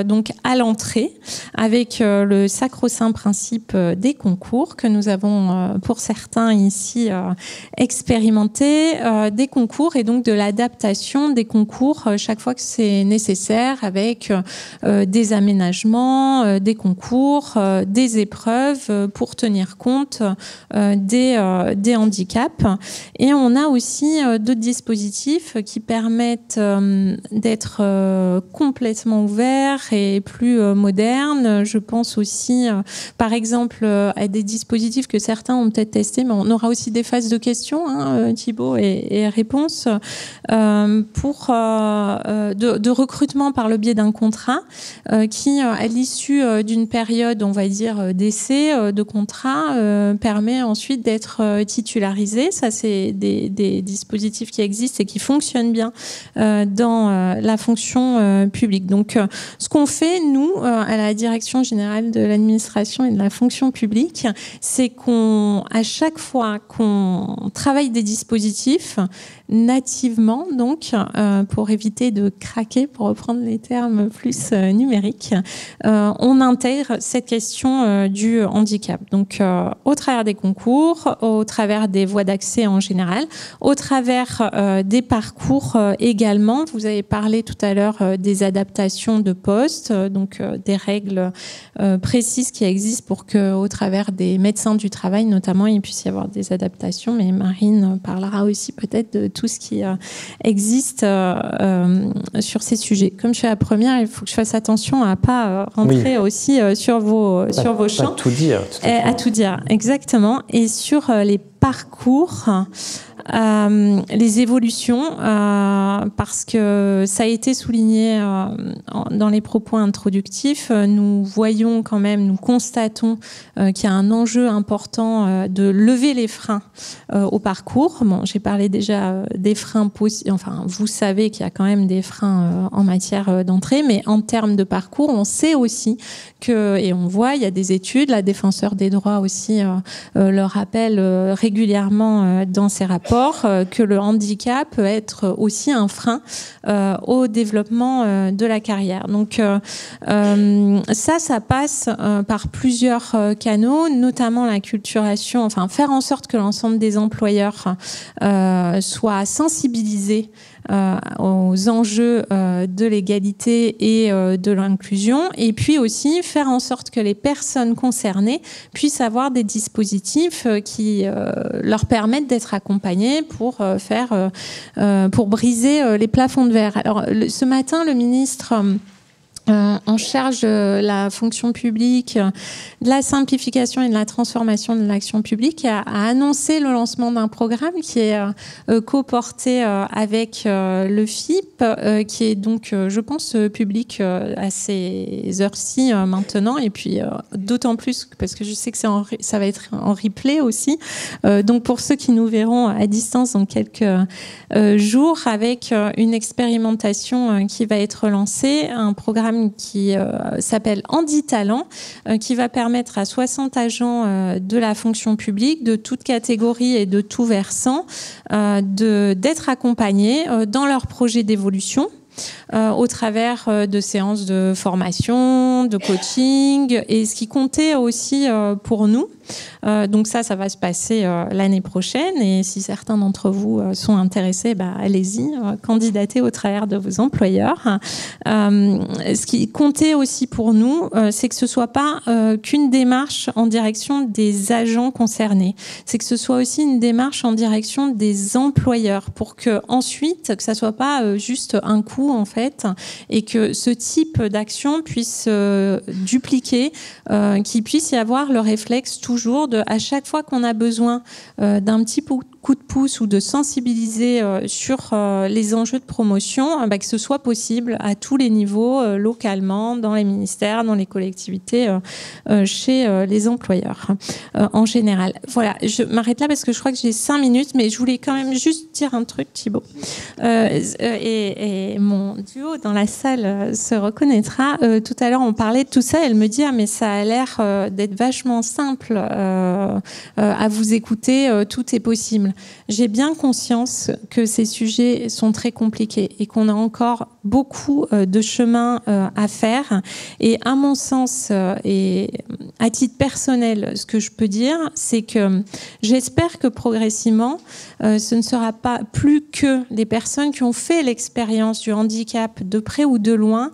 donc à l'entrée, avec le sacro-saint principe des concours que nous avons pour certains ici expérimenté, des concours et donc de l'adaptation des concours chaque fois que c'est nécessaire, avec des aménagements, des concours, des épreuves pour tenir compte des handicaps. Et on a aussi d'autres dispositifs qui permettent d'être complètement ouverts et plus modernes. Je pense aussi, par exemple, à des dispositifs que certains ont peut-être testés, mais on aura aussi des phases de questions, Thibaut, et réponses, pour de recrutement par le biais d'un contrat qui, à l'issue d'une période, on va dire, d'essai de contrat, permet ensuite d'être titularisé. Ça, c'est des dispositifs qui existent et qui fonctionnent bien dans la fonction publique. Donc, ce qu'on fait, nous, à la Direction générale de l'administration et de la fonction publique, c'est qu'à chaque fois qu'on travaille des dispositifs nativement, donc, pour éviter de craquer, pour reprendre les termes plus numériques, on intègre cette question du handicap. Donc, au travers des concours, au travers des voies d'accès en général, au travers des parcours également. Vous avez parlé tout à l'heure des adaptations de postes, donc des règles précises qui existent pour qu'au travers des médecins du travail, notamment, il puisse y avoir des adaptations. Mais Marine parlera aussi peut-être de tout ce qui existe sur ces sujets. Comme je suis la première, il faut que je fasse attention à ne pas rentrer aussi sur vos champs. Pas tout dire. À tout dire, exactement. Et sur les parcours, les évolutions, parce que ça a été souligné dans les propos introductifs. Nous voyons quand même, nous constatons qu'il y a un enjeu important de lever les freins au parcours. Bon, j'ai parlé déjà des freins possibles. Enfin, vous savez qu'il y a quand même des freins en matière d'entrée, mais en termes de parcours, on sait aussi que, et on voit, il y a des études, la défenseure des droits aussi le rappelle régulièrement dans ses rapports, que le handicap peut être aussi un frein au développement de la carrière. Donc ça passe par plusieurs canaux, notamment la culturation, enfin faire en sorte que l'ensemble des employeurs soient sensibilisés aux enjeux de l'égalité et de l'inclusion, et puis aussi faire en sorte que les personnes concernées puissent avoir des dispositifs qui leur permettent d'être accompagnées pour pour briser les plafonds de verre. Alors ce matin, le ministre en charge de la fonction publique, de la simplification et de la transformation de l'action publique, a annoncé le lancement d'un programme qui est co-porté avec le FIP, qui est donc, je pense, public à ces heures-ci maintenant, et puis d'autant plus parce que je sais que ça va être en replay aussi. Donc pour ceux qui nous verront à distance dans quelques jours, avec une expérimentation qui va être lancée, un programme qui s'appelle Handitalent, qui va permettre à 60 agents de la fonction publique, de toute catégorie et de tout versant, d'être accompagnés dans leur projet d'évolution. Au travers de séances de formation, de coaching, et ce qui comptait aussi pour nous. Donc ça va se passer l'année prochaine, et si certains d'entre vous sont intéressés, allez-y, candidatez au travers de vos employeurs. Ce qui comptait aussi pour nous, c'est que ce soit pas qu'une démarche en direction des agents concernés, c'est que ce soit aussi une démarche en direction des employeurs, pour que ensuite, que ça soit pas juste un coup en fait, et que ce type d'action puisse dupliquer, qu'il puisse y avoir le réflexe toujours de, à chaque fois qu'on a besoin d'un petit coup de pouce ou de sensibiliser sur les enjeux de promotion, que ce soit possible à tous les niveaux, localement, dans les ministères, dans les collectivités, chez les employeurs en général. Voilà, je m'arrête là parce que je crois que j'ai 5 minutes, mais je voulais quand même juste dire un truc, Thibaut. Et mon duo dans la salle se reconnaîtra. Tout à l'heure, on parlait de tout ça, elle me dit mais ça a l'air d'être vachement simple à vous écouter, tout est possible. J'ai bien conscience que ces sujets sont très compliqués et qu'on a encore beaucoup de chemin à faire. Et à mon sens, et à titre personnel, ce que je peux dire, c'est que j'espère que progressivement, ce ne sera pas plus que les personnes qui ont fait l'expérience du handicap de près ou de loin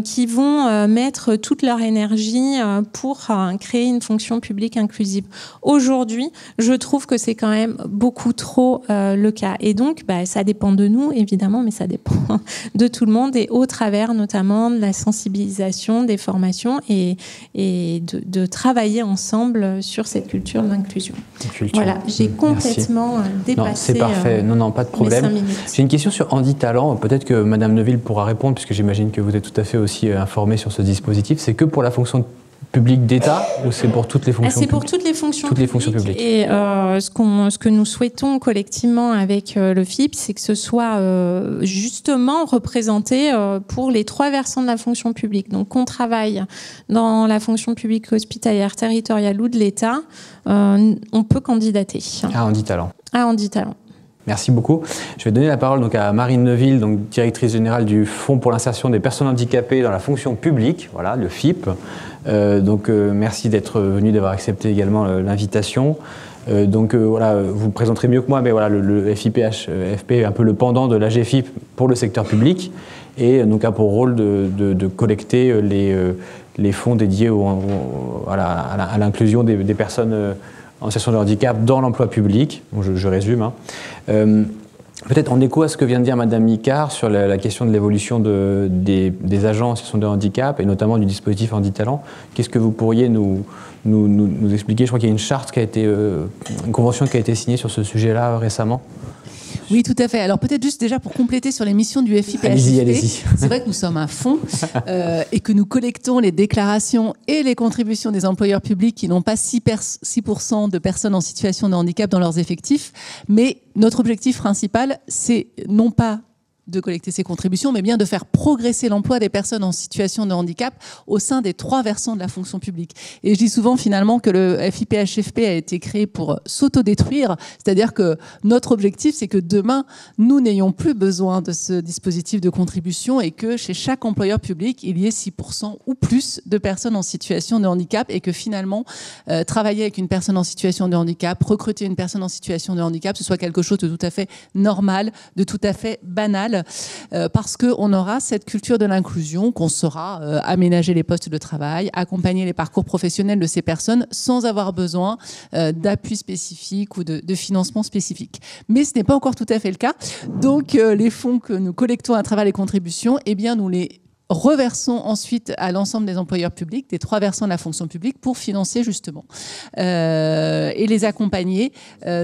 qui vont mettre toute leur énergie pour créer une fonction publique inclusive. Aujourd'hui, je trouve que c'est quand même beaucoup trop le cas. Et donc, ça dépend de nous, évidemment, mais ça dépend de tout le monde, et au travers notamment de la sensibilisation, des formations, et de travailler ensemble sur cette culture de l'inclusion. Voilà, j'ai complètement dépassé. Non, c'est parfait. Non, pas de problème. J'ai une question sur Handitalent. Peut-être que Madame Neuville pourra répondre, puisque j'imagine que vous êtes tout à fait aussi informée sur ce dispositif. C'est que pour la fonction publique d'État, ou c'est pour toutes les fonctions publiques ? C'est pour toutes les fonctions publiques. Et ce que nous souhaitons collectivement avec le FIP, c'est que ce soit justement représenté pour les 3 versants de la fonction publique. Donc qu'on travaille dans la fonction publique hospitalière, territoriale ou de l'État, on peut candidater. À Handitalent. À Handitalent. Merci beaucoup. Je vais donner la parole donc à Marine Neuville, donc directrice générale du Fonds pour l'insertion des personnes handicapées dans la fonction publique, voilà, le FIP. Merci d'être venue, d'avoir accepté également l'invitation. Voilà, vous présenterez mieux que moi, mais voilà, le FIPH-FP est un peu le pendant de l'AGFIP pour le secteur public, et donc a pour rôle de collecter les fonds dédiés à l'inclusion des personnes en situation de handicap dans l'emploi public. Bon, je résume. Peut-être en écho à ce que vient de dire Madame Icard sur la question de l'évolution des agents en situation de handicap et notamment du dispositif Handitalent, qu'est-ce que vous pourriez nous expliquer? Je crois qu'il y a une charte qui a été, une convention qui a été signée sur ce sujet-là récemment. Oui, tout à fait. Alors peut-être juste déjà pour compléter sur les missions du FIPHFP, allez-y. c'est vrai que nous sommes un fonds et que nous collectons les déclarations et les contributions des employeurs publics qui n'ont pas 6% de personnes en situation de handicap dans leurs effectifs. Mais notre objectif principal, c'est non pas de collecter ces contributions, mais bien de faire progresser l'emploi des personnes en situation de handicap au sein des 3 versants de la fonction publique. Et je dis souvent finalement que le FIPHFP a été créé pour s'autodétruire, c'est-à-dire que notre objectif, c'est que demain, nous n'ayons plus besoin de ce dispositif de contribution et que chez chaque employeur public, il y ait 6% ou plus de personnes en situation de handicap et que finalement, travailler avec une personne en situation de handicap, recruter une personne en situation de handicap, ce soit quelque chose de tout à fait normal, de tout à fait banal, parce qu'on aura cette culture de l'inclusion, qu'on saura aménager les postes de travail, accompagner les parcours professionnels de ces personnes sans avoir besoin d'appui spécifique ou de financement spécifique. Mais ce n'est pas encore tout à fait le cas. Donc les fonds que nous collectons à travers les contributions, eh bien nous les reversons ensuite à l'ensemble des employeurs publics, des 3 versants de la fonction publique, pour financer justement et les accompagner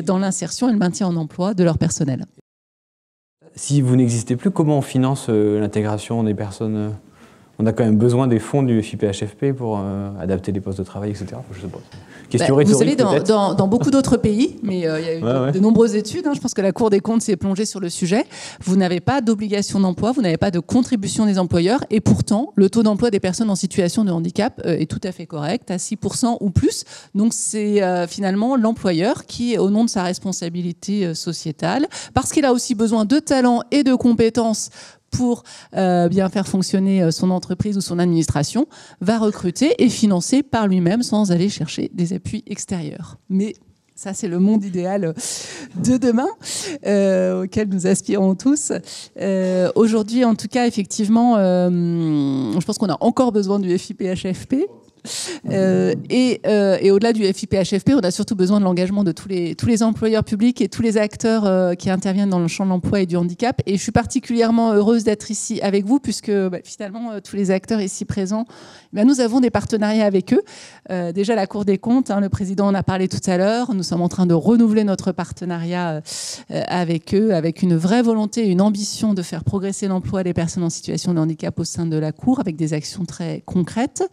dans l'insertion et le maintien en emploi de leur personnel. Si vous n'existez plus, comment on finance l'intégration des personnes? On a quand même besoin des fonds du FIPHFP pour adapter les postes de travail, etc. Je sais pas. Question rhétorique, vous savez, dans beaucoup d'autres pays, mais il y a eu de nombreuses études, je pense que la Cour des comptes s'est plongée sur le sujet, vous n'avez pas d'obligation d'emploi, vous n'avez pas de contribution des employeurs, et pourtant, le taux d'emploi des personnes en situation de handicap est tout à fait correct, à 6% ou plus. Donc c'est finalement l'employeur qui, au nom de sa responsabilité sociétale, parce qu'il a aussi besoin de talent et de compétences pour bien faire fonctionner son entreprise ou son administration, va recruter et financer par lui-même sans aller chercher des appuis extérieurs. Mais ça, c'est le monde idéal de demain auquel nous aspirons tous. Aujourd'hui, en tout cas, effectivement, je pense qu'on a encore besoin du FIPHFP. Et au-delà du FIPHFP, on a surtout besoin de l'engagement de tous les employeurs publics et tous les acteurs qui interviennent dans le champ de l'emploi et du handicap. Et je suis particulièrement heureuse d'être ici avec vous, puisque finalement, tous les acteurs ici présents, nous avons des partenariats avec eux. Déjà, la Cour des comptes, le président en a parlé tout à l'heure. Nous sommes en train de renouveler notre partenariat avec eux, avec une vraie volonté et une ambition de faire progresser l'emploi des personnes en situation de handicap au sein de la Cour, avec des actions très concrètes.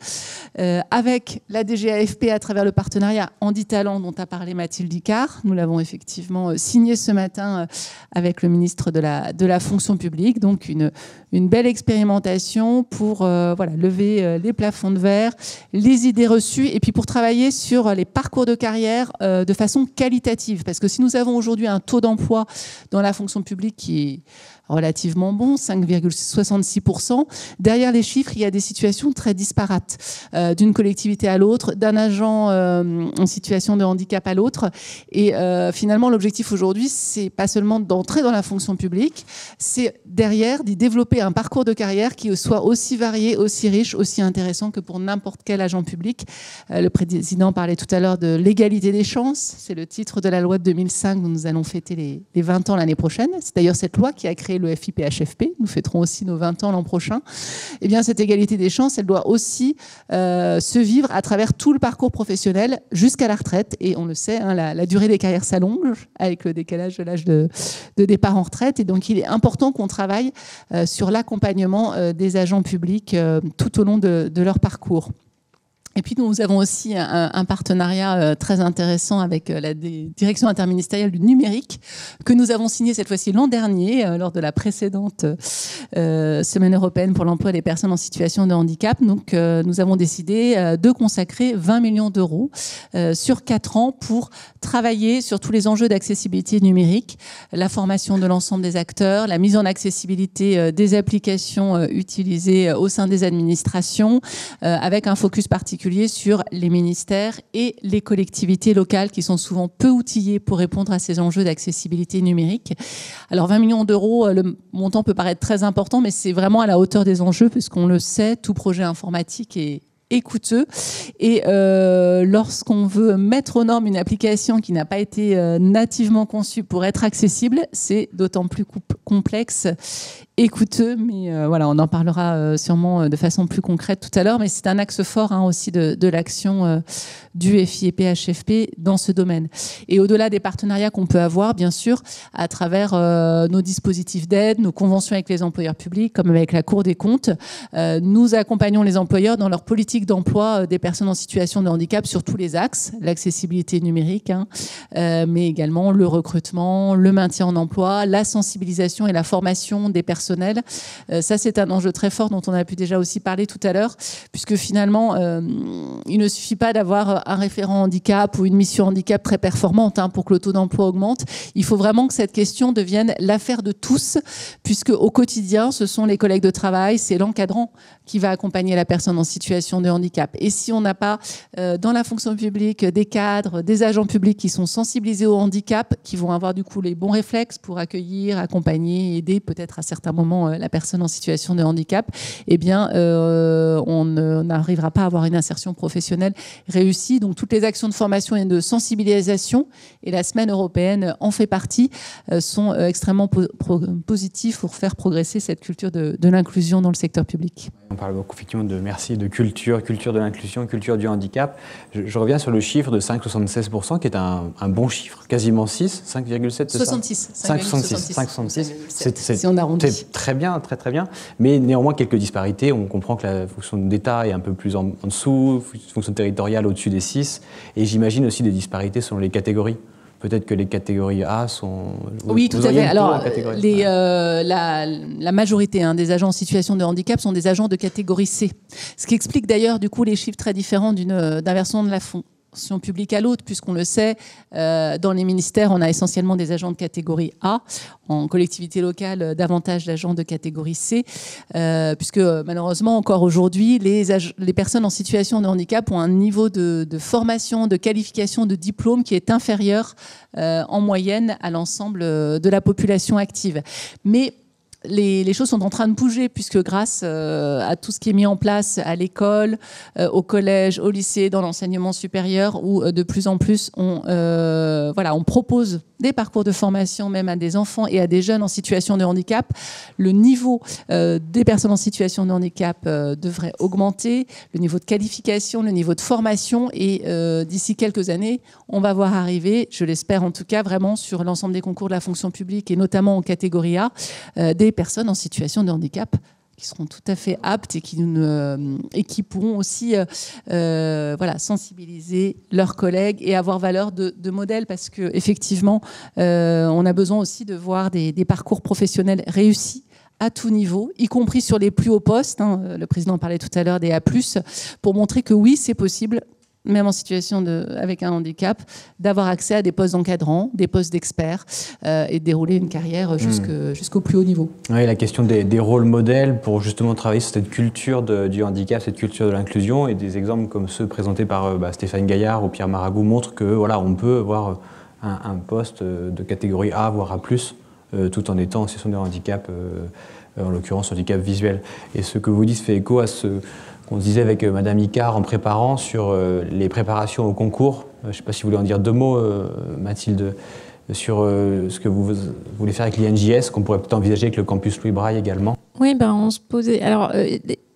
Avec la DGAFP à travers le partenariat Handitalent dont a parlé Mathilde Icard. Nous l'avons effectivement signé ce matin avec le ministre de la fonction publique. Donc une belle expérimentation pour lever les plafonds de verre, les idées reçues et puis pour travailler sur les parcours de carrière de façon qualitative. Parce que si nous avons aujourd'hui un taux d'emploi dans la fonction publique qui est relativement bon, 5,66%. Derrière les chiffres, il y a des situations très disparates, d'une collectivité à l'autre, d'un agent en situation de handicap à l'autre. Et finalement, l'objectif aujourd'hui, c'est pas seulement d'entrer dans la fonction publique, c'est derrière d'y développer un parcours de carrière qui soit aussi varié, aussi riche, aussi intéressant que pour n'importe quel agent public. Le président parlait tout à l'heure de l'égalité des chances. C'est le titre de la loi de 2005 dont nous allons fêter les 20 ans l'année prochaine. C'est d'ailleurs cette loi qui a créé le FIPHFP. Nous fêterons aussi nos 20 ans l'an prochain. Eh bien, cette égalité des chances, elle doit aussi se vivre à travers tout le parcours professionnel jusqu'à la retraite. Et on le sait, la durée des carrières s'allonge avec le décalage de l'âge de départ en retraite. Et donc, il est important qu'on travaille sur l'accompagnement des agents publics tout au long de leur parcours. Et puis nous avons aussi un partenariat très intéressant avec la direction interministérielle du numérique que nous avons signé cette fois-ci l'an dernier lors de la précédente semaine européenne pour l'emploi des personnes en situation de handicap. Donc nous avons décidé de consacrer 20 millions d'euros sur 4 ans pour travailler sur tous les enjeux d'accessibilité numérique, la formation de l'ensemble des acteurs, la mise en accessibilité des applications utilisées au sein des administrations, avec un focus particulier sur les ministères et les collectivités locales qui sont souvent peu outillées pour répondre à ces enjeux d'accessibilité numérique. Alors 20 millions d'euros, le montant peut paraître très important, mais c'est vraiment à la hauteur des enjeux puisqu'on le sait, tout projet informatique est et coûteux. Et lorsqu'on veut mettre aux normes une application qui n'a pas été nativement conçue pour être accessible, c'est d'autant plus complexe et coûteux. Mais voilà, on en parlera sûrement de façon plus concrète tout à l'heure. Mais c'est un axe fort aussi de l'action du FIEP HFP dans ce domaine. Et au-delà des partenariats qu'on peut avoir, bien sûr, à travers nos dispositifs d'aide, nos conventions avec les employeurs publics, comme avec la Cour des comptes, nous accompagnons les employeurs dans leur politique d'emploi des personnes en situation de handicap sur tous les axes, l'accessibilité numérique, mais également le recrutement, le maintien en emploi, la sensibilisation et la formation des personnels. Ça, c'est un enjeu très fort dont on a pu déjà aussi parler tout à l'heure, puisque finalement, il ne suffit pas d'avoir un référent handicap ou une mission handicap très performante pour que le taux d'emploi augmente. Il faut vraiment que cette question devienne l'affaire de tous, puisque au quotidien, ce sont les collègues de travail, c'est l'encadrant qui va accompagner la personne en situation de handicap. Et si on n'a pas dans la fonction publique des cadres, des agents publics qui sont sensibilisés au handicap, qui vont avoir du coup les bons réflexes pour accueillir, accompagner, aider peut-être à certains moments la personne en situation de handicap, eh bien on n'arrivera pas à avoir une insertion professionnelle réussie. Donc toutes les actions de formation et de sensibilisation, et la semaine européenne en fait partie, sont extrêmement positifs pour faire progresser cette culture de l'inclusion dans le secteur public. On parle beaucoup effectivement de de culture de l'inclusion, culture du handicap. Je reviens sur le chiffre de 5,76% qui est un bon chiffre, quasiment 6, 5,7 c'est 66. 5,66. Si on arrondit. C'est très bien, très très bien. Mais néanmoins, quelques disparités. On comprend que la fonction d'État est un peu plus en dessous, fonction territoriale au-dessus des 6. Et j'imagine aussi des disparités selon les catégories. Peut-être que les catégories A sont... Oui, tout à fait. Alors, la majorité des agents en situation de handicap sont des agents de catégorie C. Ce qui explique d'ailleurs, du coup, les chiffres très différents d'un versant de la fonction publique à l'autre, puisqu'on le sait, dans les ministères, on a essentiellement des agents de catégorie A, en collectivité locale, davantage d'agents de catégorie C, puisque malheureusement, encore aujourd'hui, les personnes en situation de handicap ont un niveau de formation, de qualification, de diplôme qui est inférieur en moyenne à l'ensemble de la population active. Mais les choses sont en train de bouger, puisque grâce à tout ce qui est mis en place à l'école, au collège, au lycée, dans l'enseignement supérieur, où de plus en plus on propose des parcours de formation même à des enfants et à des jeunes en situation de handicap. Le niveau des personnes en situation de handicap devrait augmenter, le niveau de qualification, le niveau de formation, et d'ici quelques années, on va voir arriver, je l'espère en tout cas, vraiment sur l'ensemble des concours de la fonction publique et notamment en catégorie A, des personnes en situation de handicap qui seront tout à fait aptes et qui pourront aussi sensibiliser leurs collègues et avoir valeur de modèle, parce qu'effectivement, on a besoin aussi de voir des parcours professionnels réussis à tout niveau, y compris sur les plus hauts postes. Le président parlait tout à l'heure des A+, pour montrer que oui, c'est possible, même en situation avec un handicap, d'avoir accès à des postes d'encadrants, des postes d'experts, et de dérouler une carrière jusqu'au plus haut niveau. Oui, la question des rôles modèles pour justement travailler sur cette culture du handicap, cette culture de l'inclusion, et des exemples comme ceux présentés par Stéphane Gaillard ou Pierre Maragou montrent que on peut avoir un poste de catégorie A, voire A+, tout en étant en situation de handicap, en l'occurrence handicap visuel. Et ce que vous dites fait écho à ce qu'on se disait avec Madame Icard en préparant sur les préparations au concours. Je ne sais pas si vous voulez en dire deux mots, Mathilde, sur ce que vous voulez faire avec l'INJS, qu'on pourrait peut-être envisager avec le campus Louis Braille également. Oui, on se posait... Alors,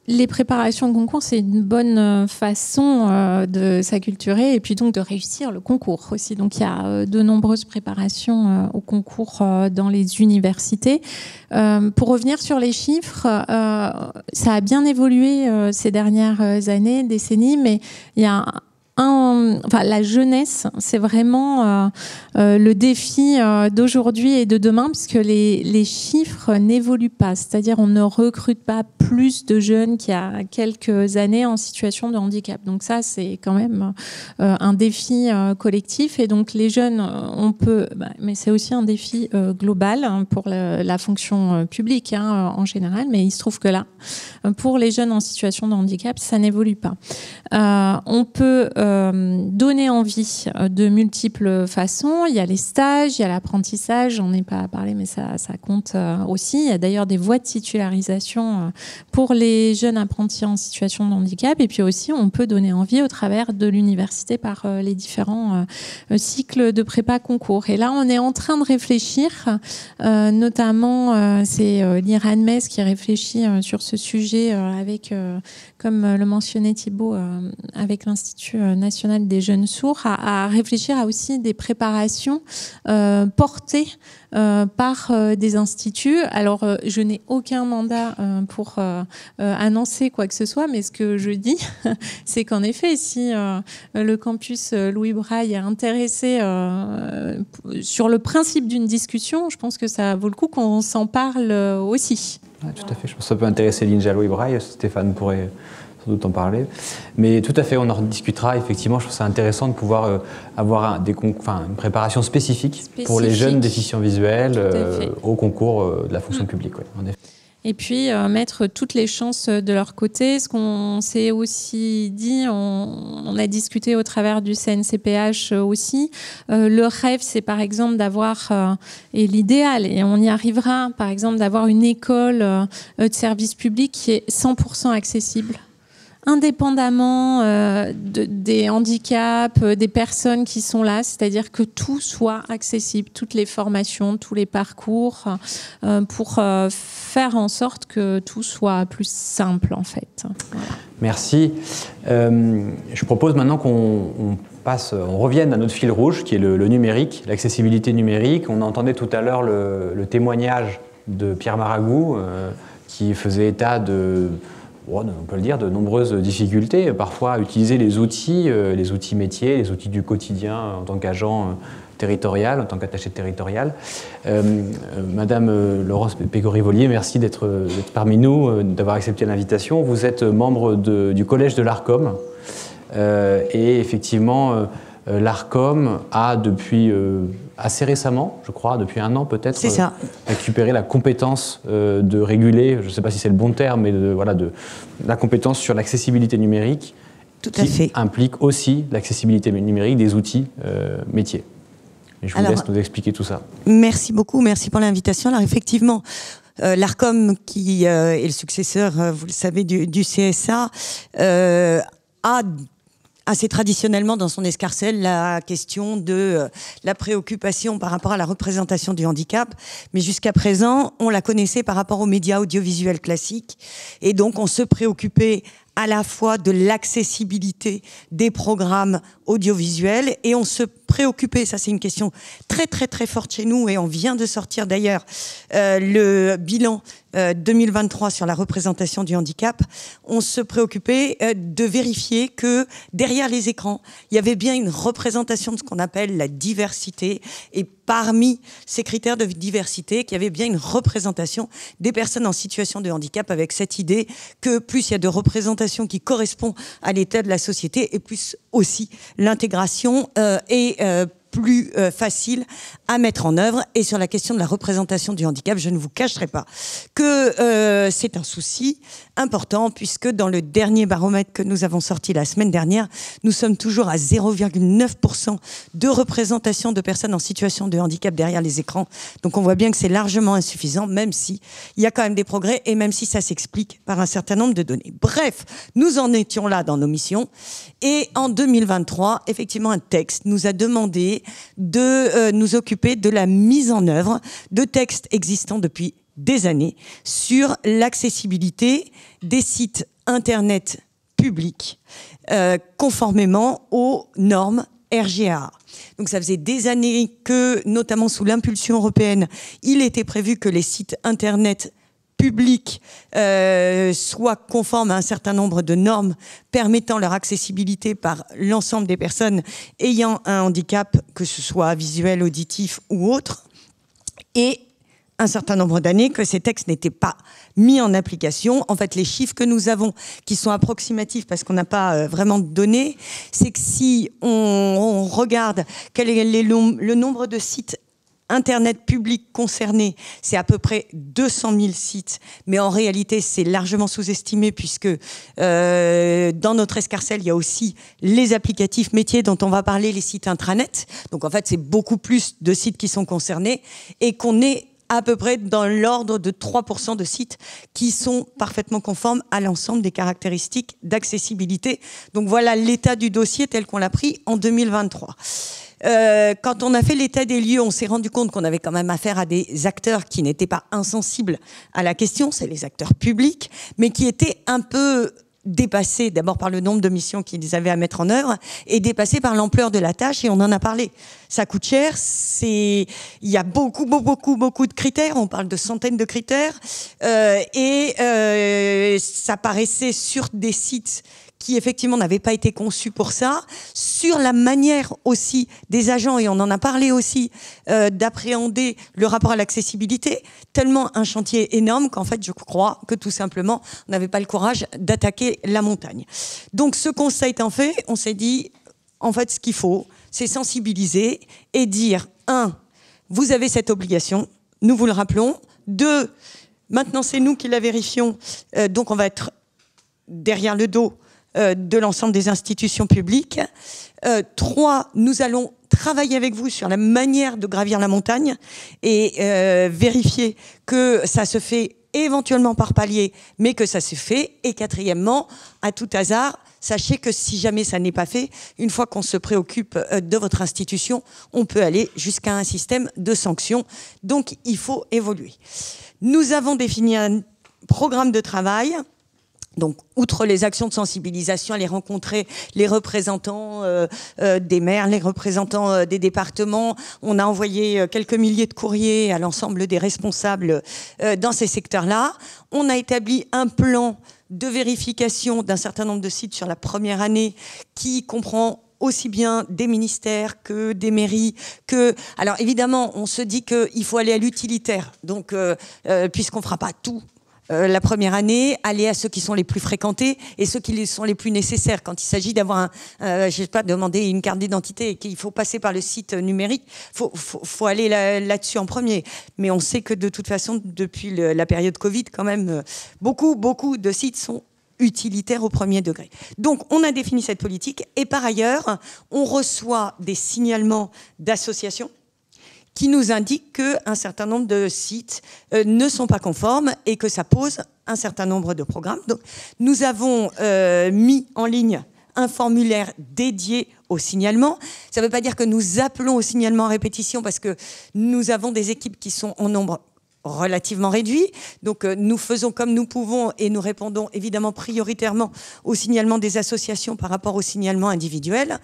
les préparations au concours, c'est une bonne façon de s'acculturer et puis donc de réussir le concours aussi. Donc il y a de nombreuses préparations au concours dans les universités. Pour revenir sur les chiffres, ça a bien évolué ces dernières années, décennies, mais il y a la jeunesse, c'est vraiment le défi d'aujourd'hui et de demain, puisque les chiffres n'évoluent pas. C'est-à-dire, on ne recrute pas plus de jeunes qu'il y a quelques années en situation de handicap. Donc ça, c'est quand même un défi collectif. Et donc, les jeunes, on peut... mais c'est aussi un défi global pour la fonction publique en général. Mais il se trouve que là, pour les jeunes en situation de handicap, ça n'évolue pas. On peut donner envie de multiples façons. Il y a les stages, il y a l'apprentissage, j'en ai pas parlé, mais ça compte aussi. Il y a d'ailleurs des voies de titularisation pour les jeunes apprentis en situation de handicap. Et puis aussi, on peut donner envie au travers de l'université par les différents cycles de prépa concours. Et là, on est en train de réfléchir, notamment c'est l'IRAN Metz qui réfléchit sur ce sujet avec, comme le mentionnait Thibaut, avec l'Institut national des jeunes sourds, à réfléchir à aussi des préparations portées par des instituts. Alors, je n'ai aucun mandat pour annoncer quoi que ce soit, mais ce que je dis, c'est qu'en effet, si le campus Louis Braille est intéressé sur le principe d'une discussion, je pense que ça vaut le coup qu'on s'en parle aussi. Ouais, tout à fait. Je pense que ça peut intéresser l'INJA Louis Braille. Stéphane pourrait sans doute en parler. Mais tout à fait, on en rediscutera. Effectivement, je trouve ça intéressant de pouvoir avoir une préparation spécifique pour les jeunes déficients visuels au concours de la fonction publique. Ouais, en effet. Et puis mettre toutes les chances de leur côté. Ce qu'on s'est aussi dit, on a discuté au travers du CNCPH aussi. Le rêve, c'est par exemple d'avoir, et l'idéal, et on y arrivera, par exemple d'avoir une école de service public qui est 100% accessible, indépendamment des handicaps, des personnes qui sont là, c'est-à-dire que tout soit accessible, toutes les formations, tous les parcours, pour faire en sorte que tout soit plus simple en fait. Voilà. Merci. Je propose maintenant qu'on revienne à notre fil rouge qui est le numérique, l'accessibilité numérique. On entendait tout à l'heure le témoignage de Pierre Maragou qui faisait état on peut le dire, de nombreuses difficultés, parfois à utiliser les outils métiers, les outils du quotidien en tant qu'agent territorial, en tant qu'attaché territorial. Madame Laurence Pégorivolier, merci d'être parmi nous, d'avoir accepté l'invitation. Vous êtes membre du collège de l'ARCOM et effectivement, l'ARCOM a depuis assez récemment, je crois, depuis 1 an peut-être, récupéré la compétence de réguler, je ne sais pas si c'est le bon terme, mais la compétence sur l'accessibilité numérique. Tout à fait. Implique aussi l'accessibilité numérique des outils métiers. Et je vous laisse nous expliquer tout ça. Merci beaucoup, merci pour l'invitation. Alors effectivement, l'ARCOM, qui est le successeur, vous le savez, du CSA, a assez traditionnellement dans son escarcelle la question de la préoccupation par rapport à la représentation du handicap, mais jusqu'à présent on la connaissait par rapport aux médias audiovisuels classiques et donc on se préoccupait à la fois de l'accessibilité des programmes audiovisuels et on se préoccupait, ça c'est une question très très très forte chez nous et on vient de sortir d'ailleurs le bilan 2023 sur la représentation du handicap, on se préoccupait de vérifier que derrière les écrans, il y avait bien une représentation de ce qu'on appelle la diversité et parmi ces critères de diversité, qu'il y avait bien une représentation des personnes en situation de handicap avec cette idée que plus il y a de représentation qui correspond à l'état de la société et plus aussi l'intégration est plus facile à mettre en œuvre. Et sur la question de la représentation du handicap, je ne vous cacherai pas que c'est un souci important puisque dans le dernier baromètre que nous avons sorti la semaine dernière, nous sommes toujours à 0,9% de représentation de personnes en situation de handicap derrière les écrans. Donc on voit bien que c'est largement insuffisant, même si il y a quand même des progrès et même si ça s'explique par un certain nombre de données. Bref, nous en étions là dans nos missions et en 2023, effectivement, un texte nous a demandé de nous occuper de la mise en œuvre de textes existants depuis des années sur l'accessibilité des sites internet publics conformément aux normes RGA. Donc ça faisait des années que, notamment sous l'impulsion européenne, il était prévu que les sites internet publics soient conformes à un certain nombre de normes permettant leur accessibilité par l'ensemble des personnes ayant un handicap, que ce soit visuel, auditif ou autre, et un certain nombre d'années que ces textes n'étaient pas mis en application. En fait, les chiffres que nous avons, qui sont approximatifs parce qu'on n'a pas vraiment de données, c'est que si on regarde quel est le nombre de sites Internet public concerné, c'est à peu près 200 000 sites, mais en réalité, c'est largement sous-estimé puisque dans notre escarcelle, il y a aussi les applicatifs métiers dont on va parler, les sites intranet. Donc en fait, c'est beaucoup plus de sites qui sont concernés et qu'on est à peu près dans l'ordre de 3% de sites qui sont parfaitement conformes à l'ensemble des caractéristiques d'accessibilité. Donc voilà l'état du dossier tel qu'on l'a pris en 2023. Quand on a fait l'état des lieux, on s'est rendu compte qu'on avait quand même affaire à des acteurs qui n'étaient pas insensibles à la question, c'est les acteurs publics, mais qui étaient un peu dépassés d'abord par le nombre de missions qu'ils avaient à mettre en œuvre et dépassés par l'ampleur de la tâche, et on en a parlé. Ça coûte cher, il y a beaucoup de critères, on parle de centaines de critères, ça paraissait sur des sites qui effectivement n'avaient pas été conçus pour ça, sur la manière aussi des agents, et on en a parlé aussi, d'appréhender le rapport à l'accessibilité, tellement un chantier énorme qu'en fait je crois que tout simplement on n'avait pas le courage d'attaquer la montagne. Donc ce constat étant fait, on s'est dit, en fait ce qu'il faut, c'est sensibiliser et dire, 1, vous avez cette obligation, nous vous le rappelons, 2, maintenant c'est nous qui la vérifions, donc on va être derrière le dos de l'ensemble des institutions publiques. 3, nous allons travailler avec vous sur la manière de gravir la montagne et vérifier que ça se fait éventuellement par palier, mais que ça se fait. Et 4, à tout hasard, sachez que si jamais ça n'est pas fait, une fois qu'on se préoccupe de votre institution, on peut aller jusqu'à un système de sanctions. Donc, il faut évoluer. Nous avons défini un programme de travail. Donc, outre les actions de sensibilisation, aller rencontrer les représentants des maires, les représentants des départements, on a envoyé quelques milliers de courriers à l'ensemble des responsables dans ces secteurs-là. On a établi un plan de vérification d'un certain nombre de sites sur la première année qui comprend aussi bien des ministères que des mairies, que... Alors évidemment, on se dit qu'il faut aller à l'utilitaire, donc puisqu'on ne fera pas tout la première année, aller à ceux qui sont les plus fréquentés et ceux qui sont les plus nécessaires. Quand il s'agit d'avoir je sais pas, demander une carte d'identité et qu'il faut passer par le site numérique, faut aller là-dessus en premier. Mais on sait que de toute façon, depuis la période Covid, quand même, beaucoup de sites sont utilitaires au premier degré. Donc, on a défini cette politique et par ailleurs, on reçoit des signalements d'associations qui nous indique qu'un certain nombre de sites ne sont pas conformes et que ça pose un certain nombre de programmes. Donc, nous avons mis en ligne un formulaire dédié au signalement. Ça ne veut pas dire que nous appelons au signalement à répétition parce que nous avons des équipes qui sont en nombre relativement réduit. Donc nous faisons comme nous pouvons et nous répondons évidemment prioritairement au signalement des associations par rapport aux signalements individuels.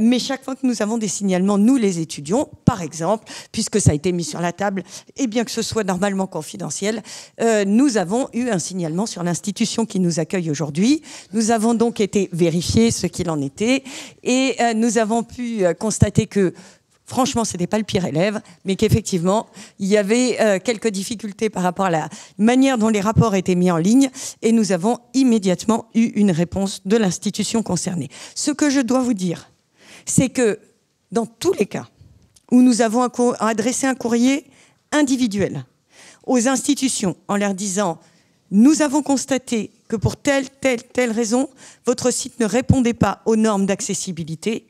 Mais chaque fois que nous avons des signalements, nous les étudions. Par exemple, puisque ça a été mis sur la table, et bien que ce soit normalement confidentiel, nous avons eu un signalement sur l'institution qui nous accueille aujourd'hui. Nous avons donc été vérifier ce qu'il en était et nous avons pu constater que franchement, ce n'était pas le pire élève, mais qu'effectivement, il y avait quelques difficultés par rapport à la manière dont les rapports étaient mis en ligne, et nous avons immédiatement eu une réponse de l'institution concernée. Ce que je dois vous dire, c'est que dans tous les cas où nous avons adressé un courrier individuel aux institutions en leur disant « Nous avons constaté que pour telle raison, votre site ne répondait pas aux normes d'accessibilité »,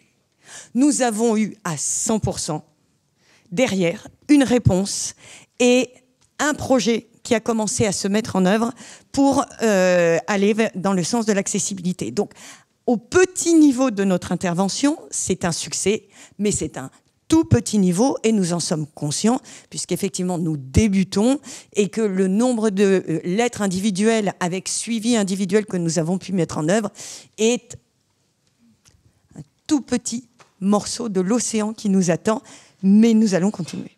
nous avons eu à 100% derrière une réponse et un projet qui a commencé à se mettre en œuvre pour aller dans le sens de l'accessibilité. Donc, au petit niveau de notre intervention, c'est un succès, mais c'est un tout petit niveau et nous en sommes conscients puisqu'effectivement nous débutons et que le nombre de lettres individuelles avec suivi individuel que nous avons pu mettre en œuvre est un tout petit morceau de l'océan qui nous attend, mais nous allons continuer.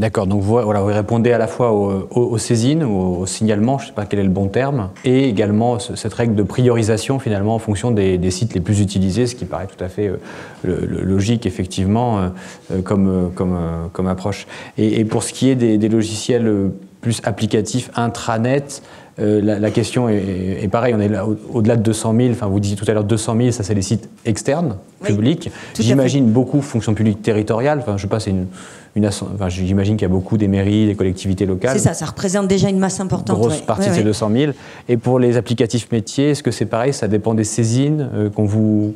D'accord, donc voilà, vous répondez à la fois aux saisines, aux signalements, je ne sais pas quel est le bon terme, et également cette règle de priorisation finalement en fonction des sites les plus utilisés, ce qui paraît tout à fait logique effectivement comme approche. Et pour ce qui est des logiciels plus applicatifs intranet, La question est pareille, on est là au-delà de 200 000, enfin vous disiez tout à l'heure 200 000, ça c'est les sites externes, publics. J'imagine beaucoup fonction publique territoriale, enfin je sais pas, j'imagine qu'il y a beaucoup des mairies, des collectivités locales. C'est ça représente déjà une masse importante. Grosse partie de ces 200 000. Et pour les applicatifs métiers, est-ce que c'est pareil, ça dépend des saisines qu'on vous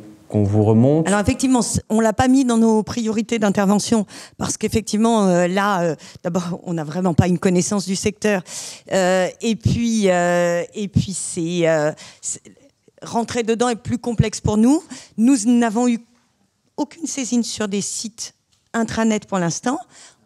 remonte? Alors effectivement, on l'a pas mis dans nos priorités d'intervention parce qu'effectivement d'abord on n'a vraiment pas une connaissance du secteur et puis c'est rentrer dedans est plus complexe pour nous. Nous n'avons eu aucune saisine sur des sites intranet pour l'instant.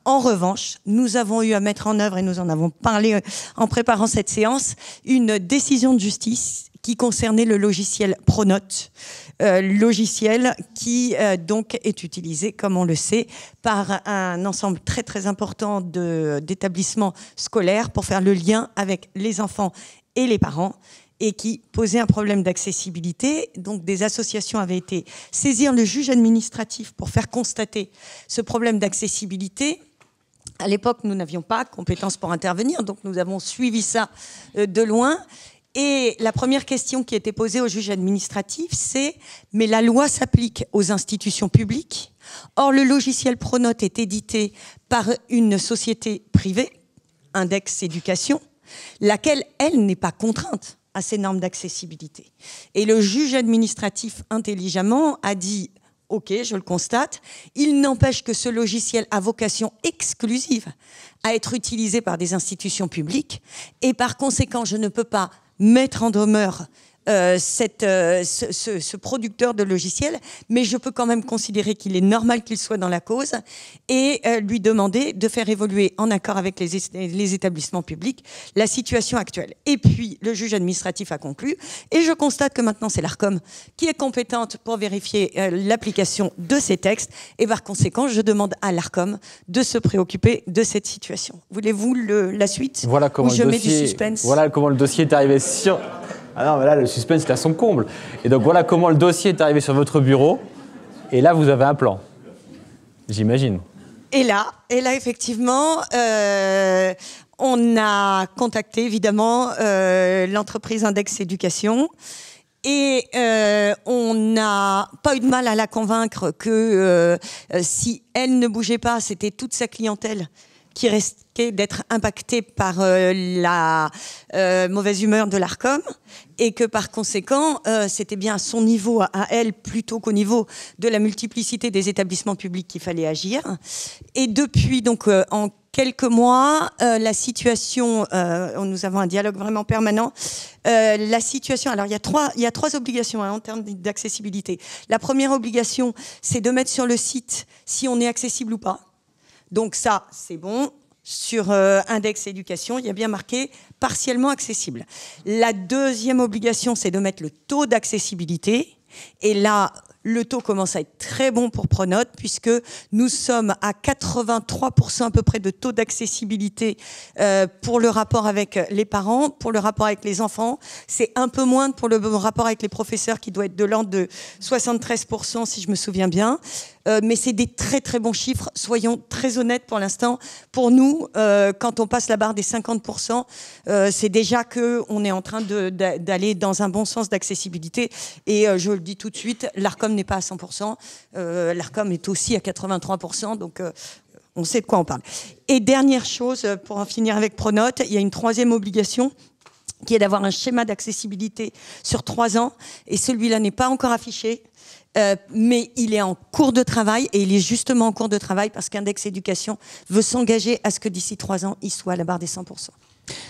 En revanche, nous avons eu à mettre en œuvre, et nous en avons parlé en préparant cette séance, une décision de justice qui concernait le logiciel Pronote, logiciel qui donc est utilisé, comme on le sait, par un ensemble très très important d'établissements scolaires pour faire le lien avec les enfants et les parents, et qui posait un problème d'accessibilité. Donc des associations avaient été saisir le juge administratif pour faire constater ce problème d'accessibilité. À l'époque, nous n'avions pas compétence pour intervenir, donc nous avons suivi ça de loin. Et la première question qui était posée au juge administratif, c'est « mais la loi s'applique aux institutions publiques. Or, le logiciel Pronote est édité par une société privée, Index Éducation, laquelle, elle, n'est pas contrainte à ces normes d'accessibilité. » Et le juge administratif, intelligemment, a dit « ok, je le constate, il n'empêche que ce logiciel a vocation exclusive à être utilisé par des institutions publiques et par conséquent, je ne peux pas mettre en demeure ce producteur de logiciels, mais je peux quand même considérer qu'il est normal qu'il soit dans la cause et lui demander de faire évoluer en accord avec les établissements publics la situation actuelle. Et puis, le juge administratif a conclu, et je constate que maintenant c'est l'Arcom qui est compétente pour vérifier l'application de ces textes, et par conséquent, je demande à l'Arcom de se préoccuper de cette situation. Voulez-vous la suite? Voilà comment mets du suspense. Voilà comment le dossier est arrivé sur... Ah non, mais là, le suspense est à son comble. Et donc, voilà comment le dossier est arrivé sur votre bureau. Et là, vous avez un plan, j'imagine. Et là, effectivement, on a contacté, évidemment, l'entreprise Index Éducation. Et on n'a pas eu de mal à la convaincre que si elle ne bougeait pas, c'était toute sa clientèle qui risquait d'être impactée par la mauvaise humeur de l'Arcom et que par conséquent, c'était bien à son niveau, à elle, plutôt qu'au niveau de la multiplicité des établissements publics qu'il fallait agir. Et depuis, donc, en quelques mois, la situation, nous avons un dialogue vraiment permanent. La situation, alors il y a trois obligations en termes d'accessibilité. La première obligation, c'est de mettre sur le site si on est accessible ou pas. Donc ça, c'est bon. Sur Index Éducation, il y a bien marqué « partiellement accessible ». La deuxième obligation, c'est de mettre le taux d'accessibilité. Et là, le taux commence à être très bon pour Pronote, puisque nous sommes à 83% à peu près de taux d'accessibilité pour le rapport avec les parents, pour le rapport avec les enfants. C'est un peu moins pour le rapport avec les professeurs, qui doit être de l'ordre de 73%, si je me souviens bien. Mais c'est des très très bons chiffres, soyons très honnêtes pour l'instant. Pour nous, quand on passe la barre des 50%, c'est déjà qu'on est en train d'aller dans un bon sens d'accessibilité. Et je le dis tout de suite, l'Arcom n'est pas à 100%, l'Arcom est aussi à 83%, donc on sait de quoi on parle. Et dernière chose, pour en finir avec Pronote, il y a une troisième obligation, qui est d'avoir un schéma d'accessibilité sur 3 ans, et celui-là n'est pas encore affiché. Mais il est en cours de travail, et il est justement en cours de travail parce qu'Index Éducation veut s'engager à ce que d'ici 3 ans, il soit à la barre des 100%.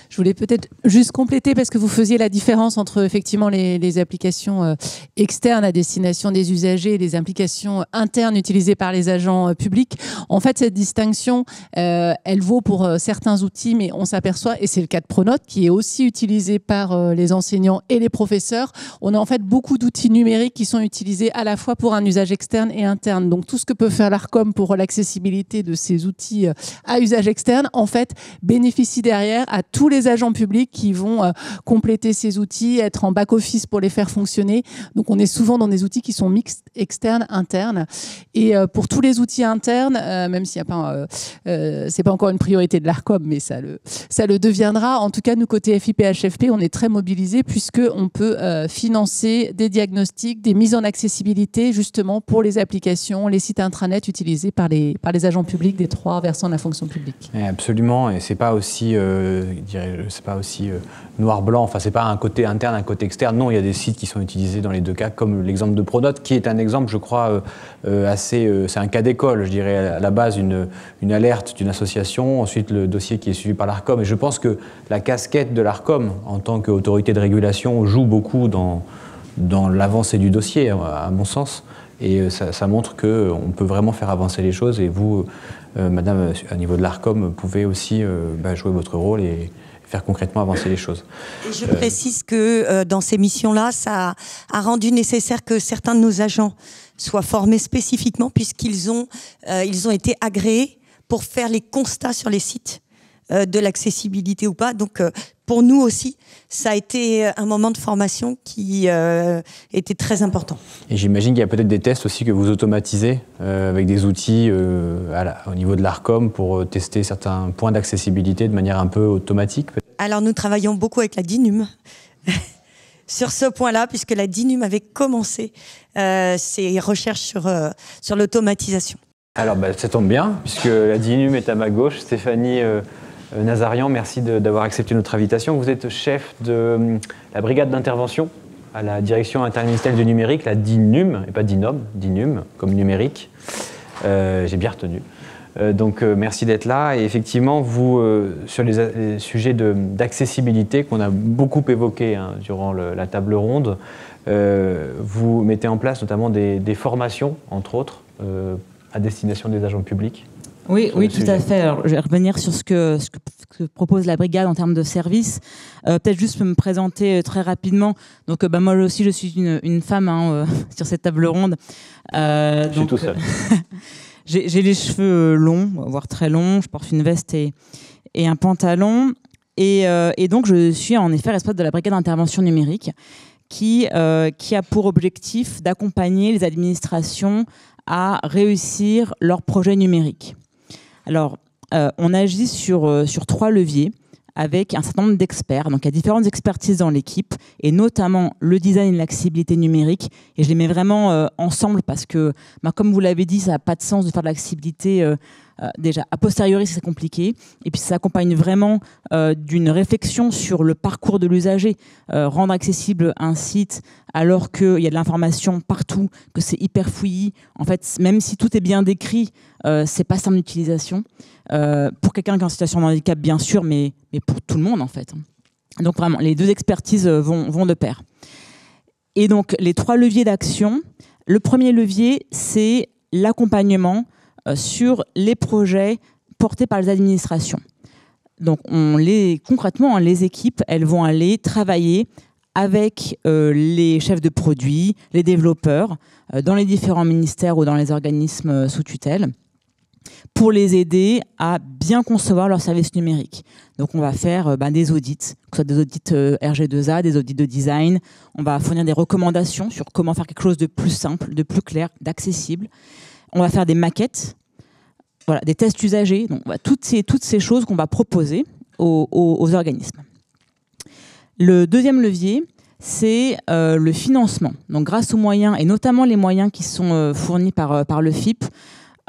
Je voulais peut-être juste compléter parce que vous faisiez la différence entre effectivement les applications externes à destination des usagers et les applications internes utilisées par les agents publics. En fait, cette distinction, elle vaut pour certains outils, mais on s'aperçoit, et c'est le cas de Pronote, qui est aussi utilisé par les enseignants et les professeurs. On a en fait beaucoup d'outils numériques qui sont utilisés à la fois pour un usage externe et interne. Donc tout ce que peut faire l'Arcom pour l'accessibilité de ces outils à usage externe, en fait, bénéficie derrière à tous les les agents publics qui vont compléter ces outils, être en back-office pour les faire fonctionner. Donc on est souvent dans des outils qui sont mixtes, externes, internes. Et pour tous les outils internes, même s'il n'y a pas, c'est pas encore une priorité de l'ARCOM, mais ça le deviendra. En tout cas, nous, côté FIPHFP, on est très mobilisés puisqu'on peut financer des diagnostics, des mises en accessibilité, justement pour les applications, les sites intranet utilisés par les agents publics des 3 versants de la fonction publique. Absolument, et c'est pas aussi, noir-blanc. Enfin, c'est pas un côté interne, un côté externe. Non, il y a des sites qui sont utilisés dans les 2 cas, comme l'exemple de Pronote, qui est un exemple, je crois, c'est un cas d'école, je dirais, à la base, une alerte d'une association, ensuite le dossier qui est suivi par l'ARCOM. Et je pense que la casquette de l'ARCOM, en tant qu'autorité de régulation, joue beaucoup dans l'avancée du dossier, à mon sens. Et ça montre qu'on peut vraiment faire avancer les choses. Et vous, madame, à niveau de l'ARCOM, pouvez aussi jouer votre rôle et faire concrètement avancer les choses. Et je précise que dans ces missions-là, ça a rendu nécessaire que certains de nos agents soient formés spécifiquement, puisqu'ils ont été agréés pour faire les constats sur les sites de l'accessibilité ou pas. Donc, pour nous aussi, ça a été un moment de formation qui était très important. Et j'imagine qu'il y a peut-être des tests aussi que vous automatisez avec des outils au niveau de l'ARCOM pour tester certains points d'accessibilité de manière un peu automatique. Alors, nous travaillons beaucoup avec la DINUM sur ce point-là, puisque la DINUM avait commencé ses recherches sur l'automatisation. Alors, ça tombe bien, puisque la DINUM est à ma gauche. Stéphanie Nazarian, merci d'avoir accepté notre invitation. Vous êtes chef de la brigade d'intervention à la direction interministérielle du numérique, la DINUM, et pas DINOM, DINUM, comme numérique. J'ai bien retenu. Donc merci d'être là. Et effectivement, vous, sur les sujets d'accessibilité qu'on a beaucoup évoqués durant la table ronde, vous mettez en place notamment des formations, entre autres, à destination des agents publics. Oui, tout à fait. Alors, je vais revenir sur ce que propose la brigade en termes de services. Peut-être juste me présenter très rapidement. Donc, moi aussi, je suis une femme sur cette table ronde. Je suis tout seul. J'ai les cheveux longs, voire très longs. Je porte une veste et un pantalon. Et donc, je suis en effet responsable de la brigade d'intervention numérique qui a pour objectif d'accompagner les administrations à réussir leurs projets numériques. Alors, on agit sur 3 leviers avec un certain nombre d'experts. Donc, il y a différentes expertises dans l'équipe, et notamment le design et l'accessibilité numérique. Et je les mets vraiment ensemble parce que, comme vous l'avez dit, ça n'a pas de sens de faire de l'accessibilité. Déjà, a posteriori, c'est compliqué. Et puis, ça s'accompagne vraiment d'une réflexion sur le parcours de l'usager. Rendre accessible un site alors qu'il y a de l'information partout, que c'est hyper fouillis. En fait, même si tout est bien décrit, c'est pas simple d'utilisation. Pour quelqu'un qui est en situation de handicap, bien sûr, mais pour tout le monde, en fait. Donc, vraiment, les 2 expertises vont de pair. Et donc, les 3 leviers d'action. Le premier levier, c'est l'accompagnement sur les projets portés par les administrations. Donc, concrètement, les équipes, elles vont aller travailler avec les chefs de produits, les développeurs, dans les différents ministères ou dans les organismes sous tutelle, pour les aider à bien concevoir leurs services numériques. Donc, on va faire des audits, que ce soit des audits RG2A, des audits de design. On va fournir des recommandations sur comment faire quelque chose de plus simple, de plus clair, d'accessible. On va faire des maquettes, des tests usagers, donc toutes ces choses qu'on va proposer aux organismes. Le deuxième levier, c'est le financement. Donc, grâce aux moyens, et notamment les moyens qui sont fournis par le FIP,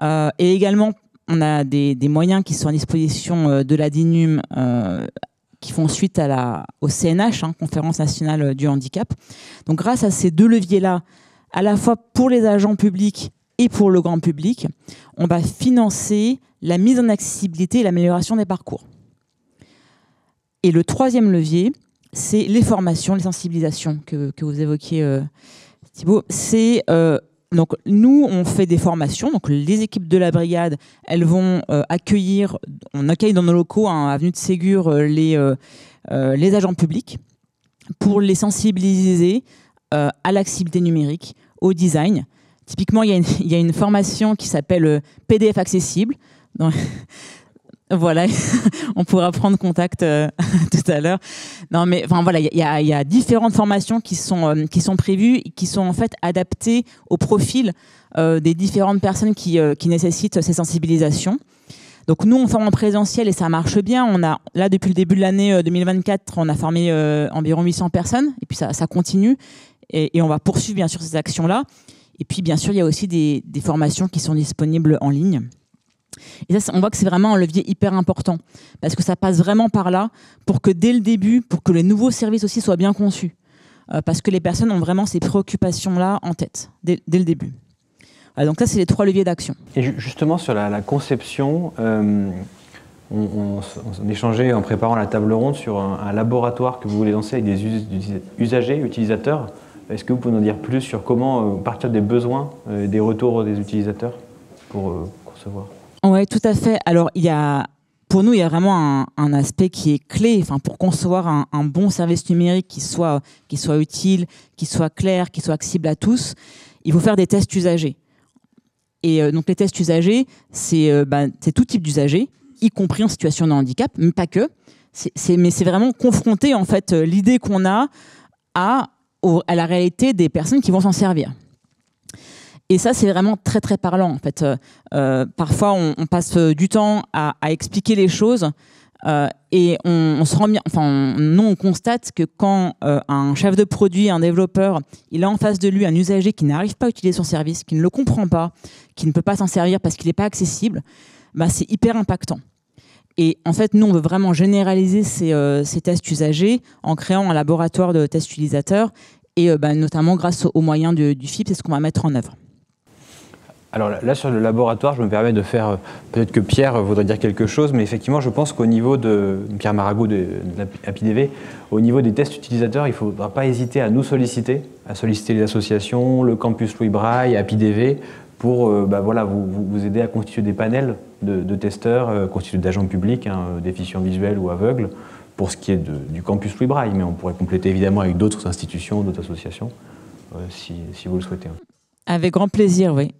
et également, on a des moyens qui sont à disposition de la DINUM, qui font suite au CNH, Conférence nationale du handicap. Donc, grâce à ces 2 leviers-là, à la fois pour les agents publics et pour le grand public, on va financer la mise en accessibilité et l'amélioration des parcours. Et le 3e levier, c'est les formations, les sensibilisations que vous évoquiez, Thibaut. Donc, nous, on fait des formations. Donc, les équipes de la brigade, elles vont accueillir, on accueille dans nos locaux, avenue de Ségur, les agents publics pour les sensibiliser à l'accessibilité numérique, au design. Typiquement, il y a une formation qui s'appelle PDF accessible. Voilà, on pourra prendre contact tout à l'heure. Non, mais enfin voilà, il y a différentes formations qui sont prévues et qui sont en fait adaptées au profil des différentes personnes qui nécessitent ces sensibilisations. Donc nous, on forme en présentiel et ça marche bien. On a là depuis le début de l'année 2024, on a formé environ 800 personnes et puis ça continue et on va poursuivre bien sûr ces actions-là. Et puis bien sûr, il y a aussi des formations qui sont disponibles en ligne. Et ça, on voit que c'est vraiment un levier hyper important parce que ça passe vraiment par là pour que dès le début, pour que les nouveaux services aussi soient bien conçus. Parce que les personnes ont vraiment ces préoccupations-là en tête, dès le début. Voilà, donc ça, c'est les 3 leviers d'action. Et justement, sur la conception, on échangeait en préparant la table ronde sur un laboratoire que vous voulez lancer avec des usagers, utilisateurs. Est-ce que vous pouvez nous dire plus sur comment partir des besoins, des retours des utilisateurs pour concevoir ? Oui, tout à fait. Alors, pour nous, il y a vraiment un aspect qui est clé pour concevoir un bon service numérique qui soit utile, qui soit clair, qui soit accessible à tous. Il faut faire des tests usagers. Et donc, les tests usagers, c'est tout type d'usagers, y compris en situation de handicap, mais pas que. Mais c'est vraiment confronter en fait, l'idée qu'on a à la réalité des personnes qui vont s'en servir. Et ça, c'est vraiment très, très parlant. En fait, parfois, on passe du temps à expliquer les choses et on se rend bien. Enfin, nous, on constate que quand un chef de produit, un développeur, il a en face de lui un usager qui n'arrive pas à utiliser son service, qui ne le comprend pas, qui ne peut pas s'en servir parce qu'il n'est pas accessible, c'est hyper impactant. Et en fait, nous, on veut vraiment généraliser ces tests usagers en créant un laboratoire de tests utilisateurs et notamment grâce aux moyens du FIP, c'est ce qu'on va mettre en œuvre. Alors là, sur le laboratoire, je me permets de faire, peut-être que Pierre voudrait dire quelque chose, mais effectivement, je pense qu'au niveau de Pierre Maragot de APIDV, au niveau des tests utilisateurs, il ne faudra pas hésiter à nous solliciter, les associations, le campus Louis Braille, APIDV, pour vous aider à constituer des panels de testeurs, constitués d'agents publics, déficients visuels ou aveugles, pour ce qui est du campus Louis Braille, mais on pourrait compléter évidemment avec d'autres institutions, d'autres associations, si vous le souhaitez. Avec grand plaisir, oui.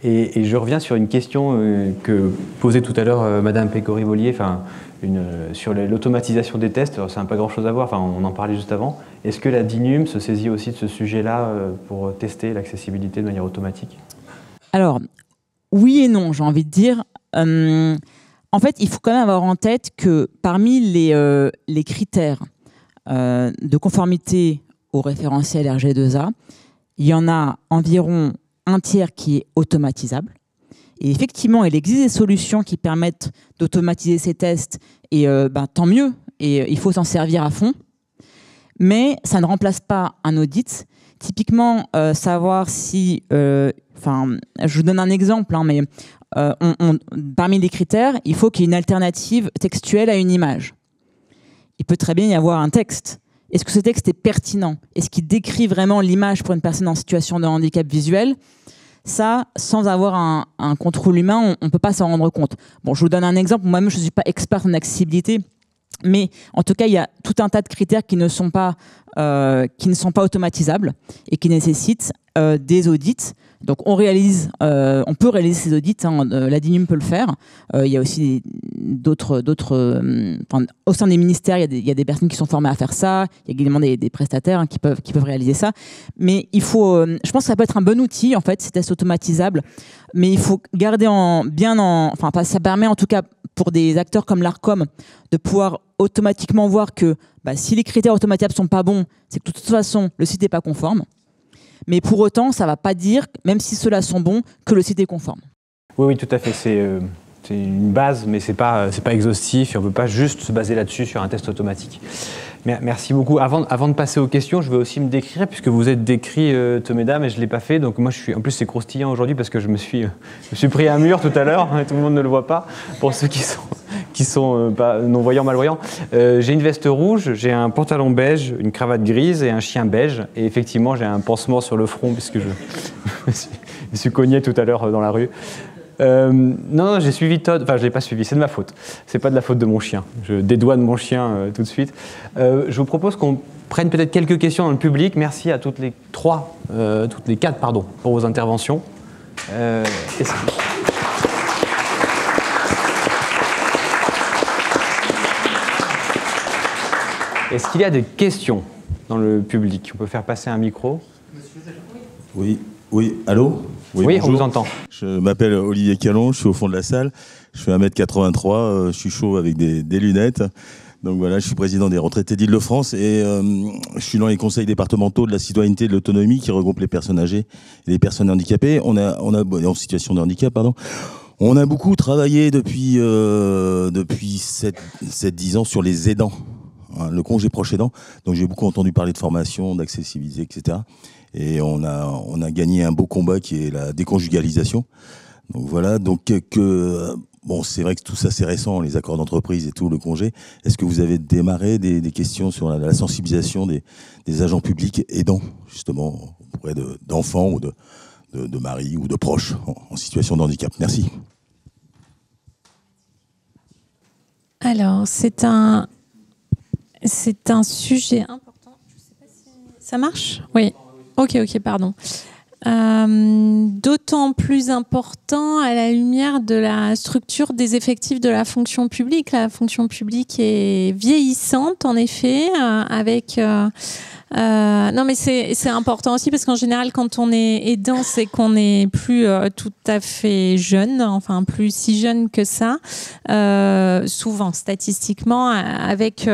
Et je reviens sur une question que posait tout à l'heure Madame Pécori-Vollier, sur l'automatisation des tests. Ça n'a pas grand-chose à voir, on en parlait juste avant. Est-ce que la DINUM se saisit aussi de ce sujet-là pour tester l'accessibilité de manière automatique ? Alors, oui et non, j'ai envie de dire. En fait, il faut quand même avoir en tête que parmi les critères de conformité au référentiel RG2A, il y en a environ un tiers qui est automatisable. Et effectivement, il existe des solutions qui permettent d'automatiser ces tests, et tant mieux, et il faut s'en servir à fond. Mais ça ne remplace pas un audit. Typiquement, savoir si... je vous donne un exemple, mais parmi les critères, il faut qu'il y ait une alternative textuelle à une image. Il peut très bien y avoir un texte. Est-ce que ce texte est pertinent? Est-ce qu'il décrit vraiment l'image pour une personne en situation de handicap visuel? Ça, sans avoir un contrôle humain, on ne peut pas s'en rendre compte. Bon, je vous donne un exemple. Moi-même, je ne suis pas experte en accessibilité, mais en tout cas, il y a tout un tas de critères qui ne sont pas automatisables et qui nécessitent des audits. Donc, on peut réaliser ces audits. La DINUM peut le faire. Il y a aussi d'autres. Au sein des ministères, il y a des personnes qui sont formées à faire ça. Il y a également des prestataires qui peuvent réaliser ça. Mais il faut. Je pense que ça peut être un bon outil, en fait, ces tests automatisables. Mais il faut garder ça permet en tout cas pour des acteurs comme l'ARCOM de pouvoir automatiquement voir que si les critères automatisables sont pas bons, c'est que de toute façon le site n'est pas conforme. Mais pour autant, ça ne va pas dire, même si ceux-là sont bons, que le site est conforme. Oui, tout à fait. C'est une base, mais ce n'est pas exhaustif et on ne peut pas juste se baser là-dessus sur un test automatique. Merci beaucoup. Avant de passer aux questions, je vais aussi me décrire, puisque vous êtes décrit, mesdames, et je ne l'ai pas fait. Donc moi, en plus, c'est croustillant aujourd'hui parce que je me suis pris un mur tout à l'heure. Tout le monde ne le voit pas. Pour ceux qui sont non-voyants, malvoyants. J'ai une veste rouge, j'ai un pantalon beige, une cravate grise et un chien beige. Et effectivement, j'ai un pansement sur le front puisque je me suis cogné tout à l'heure dans la rue. Non, j'ai suivi Todd. Enfin, je ne l'ai pas suivi, c'est de ma faute. C'est pas de la faute de mon chien. Je dédouane mon chien tout de suite. Je vous propose qu'on prenne peut-être quelques questions dans le public. Merci à toutes les quatre, pour vos interventions. Est-ce qu'il y a des questions dans le public? On peut faire passer un micro. Oui, allô? Oui, on vous entend. Je m'appelle Olivier Callon, je suis au fond de la salle. Je fais 1m83, je suis chaud avec des lunettes. Donc voilà, je suis président des retraités d'Île-de-France et je suis dans les conseils départementaux de la citoyenneté et de l'autonomie qui regroupent les personnes âgées et les personnes handicapées. On a en situation de handicap, pardon. On a beaucoup travaillé depuis 7-10 ans sur les aidants, hein, le congé proche aidant. Donc j'ai beaucoup entendu parler de formation, d'accessibilité, etc. Et on a gagné un beau combat qui est la déconjugalisation. Donc voilà, bon, c'est vrai que tout ça c'est récent, les accords d'entreprise et tout, le congé. Est-ce que vous avez démarré des questions sur la sensibilisation des agents publics aidants, justement, auprès d'enfants ou de maris ou de proches en situation de handicap? Merci. Alors, c'est un sujet important. Je sais pas si ça marche. Oui. Ok, pardon. D'autant plus important à la lumière de la structure des effectifs de la fonction publique. La fonction publique est vieillissante, en effet, avec... non, mais c'est important aussi parce qu'en général, quand on est aidant, c'est qu'on n'est plus tout à fait jeune, enfin plus si jeune que ça, souvent statistiquement, avec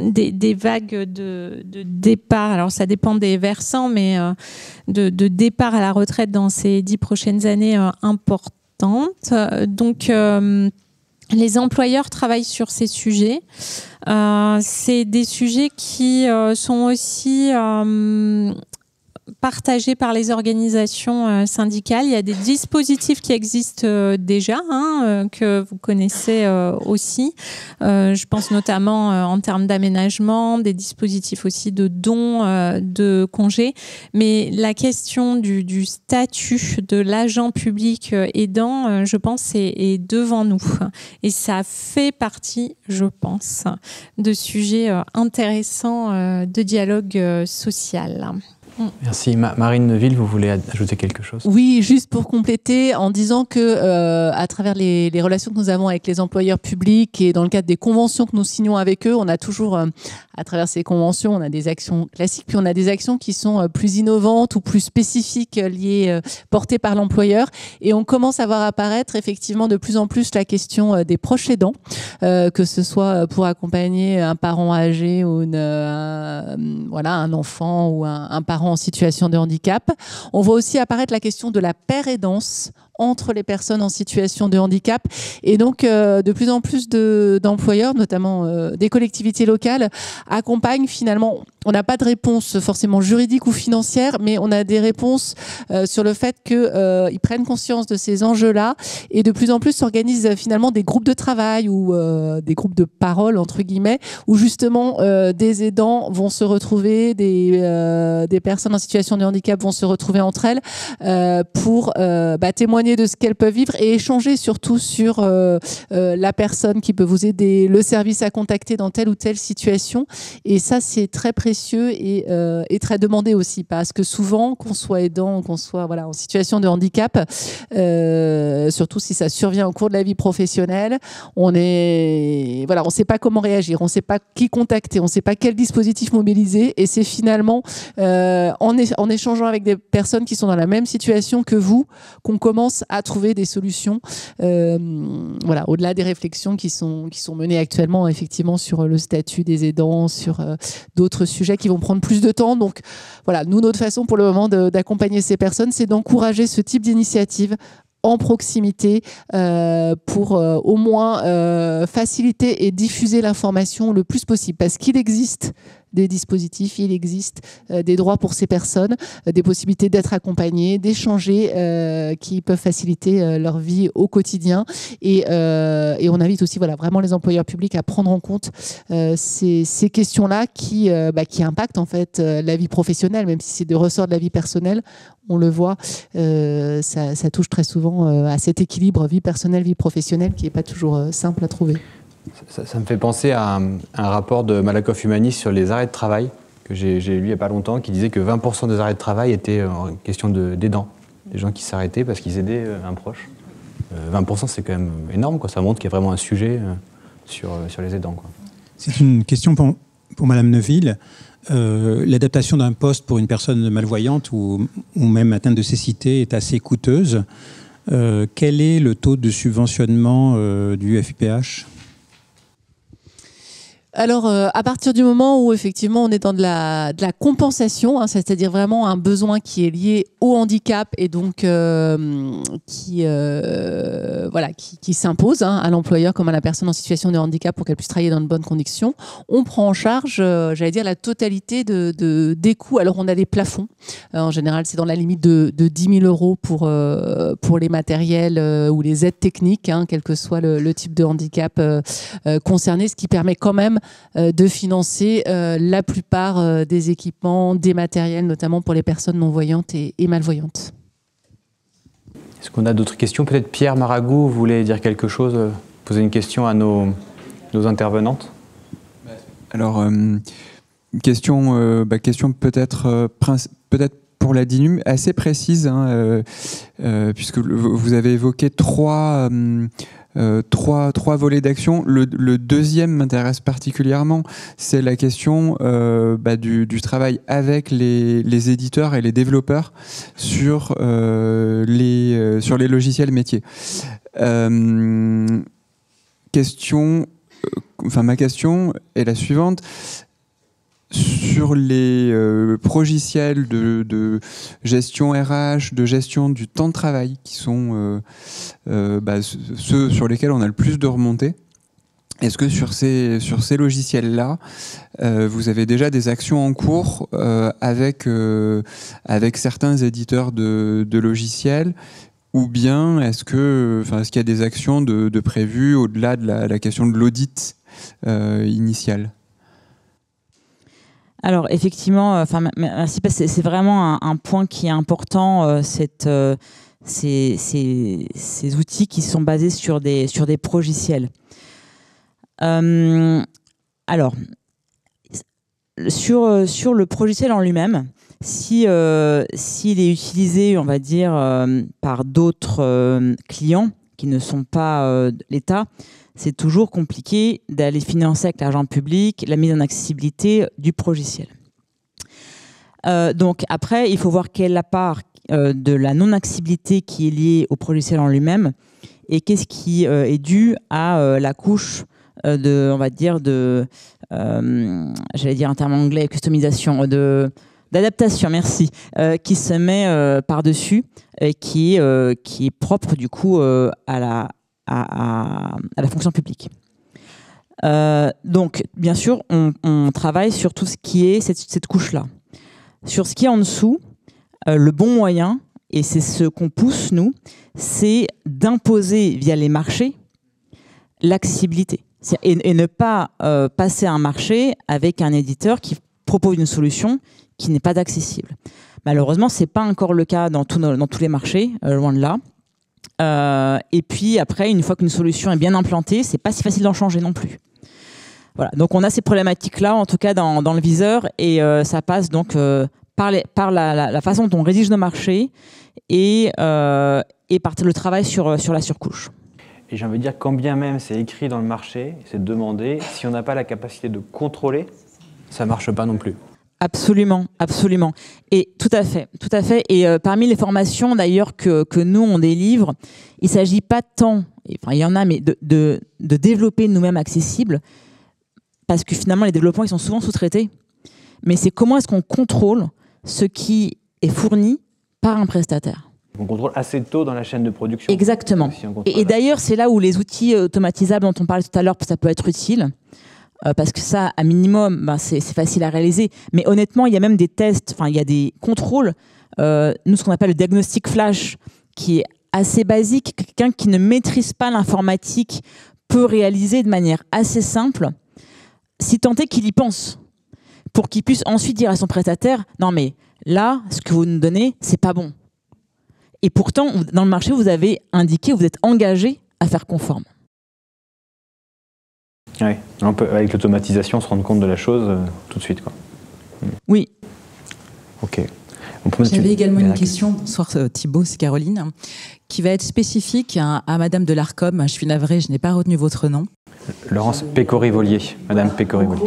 des vagues de départ. Alors ça dépend des versants, mais de départ à la retraite dans ces 10 prochaines années importantes. Donc les employeurs travaillent sur ces sujets. C'est des sujets qui sont aussi partagés par les organisations syndicales. Il y a des dispositifs qui existent déjà, que vous connaissez aussi. Je pense notamment en termes d'aménagement, des dispositifs aussi de dons, de congés. Mais la question du statut de l'agent public aidant, je pense, est devant nous. Et ça fait partie, je pense, de sujets intéressants de dialogue social. Merci. Marine Neuville, vous voulez ajouter quelque chose? Oui, juste pour compléter, en disant que à travers les relations que nous avons avec les employeurs publics et dans le cadre des conventions que nous signons avec eux, on a toujours, à travers ces conventions, on a des actions classiques, puis on a des actions qui sont plus innovantes ou plus spécifiques liées, portées par l'employeur. Et on commence à voir apparaître effectivement de plus en plus la question des proches aidants, que ce soit pour accompagner un parent âgé ou un enfant ou un parent en situation de handicap. On voit aussi apparaître la question de la paire-aidance entre les personnes en situation de handicap. Et donc, de plus en plus d'employeurs, notamment des collectivités locales, accompagnent finalement... On n'a pas de réponse forcément juridique ou financière, mais on a des réponses sur le fait qu'ils prennent conscience de ces enjeux-là et de plus en plus s'organisent finalement des groupes de travail ou des groupes de parole, entre guillemets, où justement des aidants vont se retrouver, des personnes en situation de handicap vont se retrouver entre elles pour témoigner de ce qu'elles peuvent vivre et échanger surtout sur la personne qui peut vous aider, le service à contacter dans telle ou telle situation. Et ça, c'est très précieux et très demandé aussi, parce que souvent, qu'on soit aidant, qu'on soit en situation de handicap, surtout si ça survient au cours de la vie professionnelle, on ne sait pas comment réagir, on ne sait pas qui contacter, on ne sait pas quel dispositif mobiliser, et c'est finalement en échangeant avec des personnes qui sont dans la même situation que vous qu'on commence à trouver des solutions, au-delà des réflexions qui sont menées actuellement effectivement sur le statut des aidants, sur d'autres sujets qui vont prendre plus de temps. Donc voilà, nous, notre façon pour le moment d'accompagner ces personnes, c'est d'encourager ce type d'initiative en proximité pour au moins faciliter et diffuser l'information le plus possible, parce qu'il existe des dispositifs, il existe des droits pour ces personnes, des possibilités d'être accompagnées, d'échanger, qui peuvent faciliter leur vie au quotidien. Et on invite aussi vraiment les employeurs publics à prendre en compte ces questions-là qui impactent en fait la vie professionnelle, même si c'est de ressort de la vie personnelle. On le voit, ça touche très souvent à cet équilibre vie personnelle, vie professionnelle qui n'est pas toujours simple à trouver. Ça me fait penser à un rapport de Malakoff Humanis sur les arrêts de travail que j'ai lu il n'y a pas longtemps, qui disait que 20% des arrêts de travail étaient en question d'aidants, des gens qui s'arrêtaient parce qu'ils aidaient un proche. 20%, c'est quand même énorme, quoi. Ça montre qu'il y a vraiment un sujet sur les aidants, quoi. C'est une question pour Madame Neuville. L'adaptation d'un poste pour une personne malvoyante ou même atteinte de cécité est assez coûteuse. Quel est le taux de subventionnement du FIPH ? Alors, à partir du moment où effectivement on est dans de la compensation, hein, c'est-à-dire vraiment un besoin qui est lié au handicap et donc qui s'impose à l'employeur comme à la personne en situation de handicap pour qu'elle puisse travailler dans de bonnes conditions, on prend en charge, la totalité des coûts. Alors, on a des plafonds. En général, c'est dans la limite de 10 000 euros pour les matériels ou les aides techniques, hein, quel que soit le type de handicap concerné, ce qui permet quand même de financer la plupart des équipements, des matériels, notamment pour les personnes non-voyantes et malvoyantes. Est-ce qu'on a d'autres questions? Peut-être Pierre Maragou, vous voulez dire quelque chose, poser une question à nos intervenantes? Alors, question peut-être pour la DINUM assez précise, hein, puisque vous avez évoqué trois volets d'action. Le deuxième m'intéresse particulièrement, c'est la question du travail avec les éditeurs et les développeurs sur les logiciels métiers. Ma question est la suivante. Sur les progiciels de gestion RH, de gestion du temps de travail, qui sont ceux sur lesquels on a le plus de remontées, est-ce que sur ces logiciels-là, vous avez déjà des actions en cours avec certains éditeurs de logiciels, ou bien est-ce qu'il y a des actions de prévues au-delà de la question de l'audit initial? Alors effectivement, merci parce que c'est vraiment un point qui est important, ces outils qui sont basés sur des progiciels. Alors sur le progiciel en lui-même, s'il est utilisé, on va dire, par d'autres clients qui ne sont pas l'État, c'est toujours compliqué d'aller financer avec l'argent public la mise en accessibilité du progiciel. Donc après, il faut voir quelle est la part de la non-accessibilité qui est liée au progiciel en lui-même et qu'est-ce qui est dû à la couche j'allais dire un terme anglais, customisation, d'adaptation, merci, qui se met par-dessus et qui est propre du coup à la fonction publique. Donc, bien sûr, on travaille sur tout ce qui est cette couche-là. Sur ce qui est en dessous, le bon moyen, et c'est ce qu'on pousse, nous, c'est d'imposer via les marchés l'accessibilité. Et ne pas passer un marché avec un éditeur qui propose une solution qui n'est pas accessible. Malheureusement, ce n'est pas encore le cas dans tous les marchés, loin de là. Et puis après, une fois qu'une solution est bien implantée, c'est pas si facile d'en changer non plus. Voilà. Donc on a ces problématiques-là, en tout cas dans le viseur, et ça passe donc par la façon dont on rédige nos marchés et par le travail sur la surcouche. Et j'ai envie de dire, quand bien même c'est écrit dans le marché, c'est demandé, si on n'a pas la capacité de contrôler, ça marche pas non plus. Absolument, absolument. Et tout à fait. Et parmi les formations d'ailleurs que nous on délivre, il ne s'agit pas tant, il y en a, mais de développer nous-mêmes accessibles, parce que finalement les développements ils sont souvent sous-traités. Mais c'est comment est-ce qu'on contrôle ce qui est fourni par un prestataire. On contrôle assez tôt dans la chaîne de production. Exactement. Et d'ailleurs c'est là où les outils automatisables dont on parlait tout à l'heure, ça peut être utile. Parce que ça, à minimum, c'est facile à réaliser. Mais honnêtement, il y a même des tests, il y a des contrôles. Nous, ce qu'on appelle le diagnostic flash, qui est assez basique. Quelqu'un qui ne maîtrise pas l'informatique peut réaliser de manière assez simple, si tant est qu'il y pense, pour qu'il puisse ensuite dire à son prestataire « Non, mais là, ce que vous nous donnez, c'est pas bon. » Et pourtant, dans le marché, vous avez indiqué, vous êtes engagé à faire conforme. Oui, on peut, avec l'automatisation, se rendre compte de la chose tout de suite, quoi. Oui. Ok. J'avais également une question, bonsoir Thibaut, c'est Caroline, qui va être spécifique à Madame de l'Arcom. Je suis navrée, je n'ai pas retenu votre nom. Laurence Pécori-Vollier, Madame Pécori-Vollier.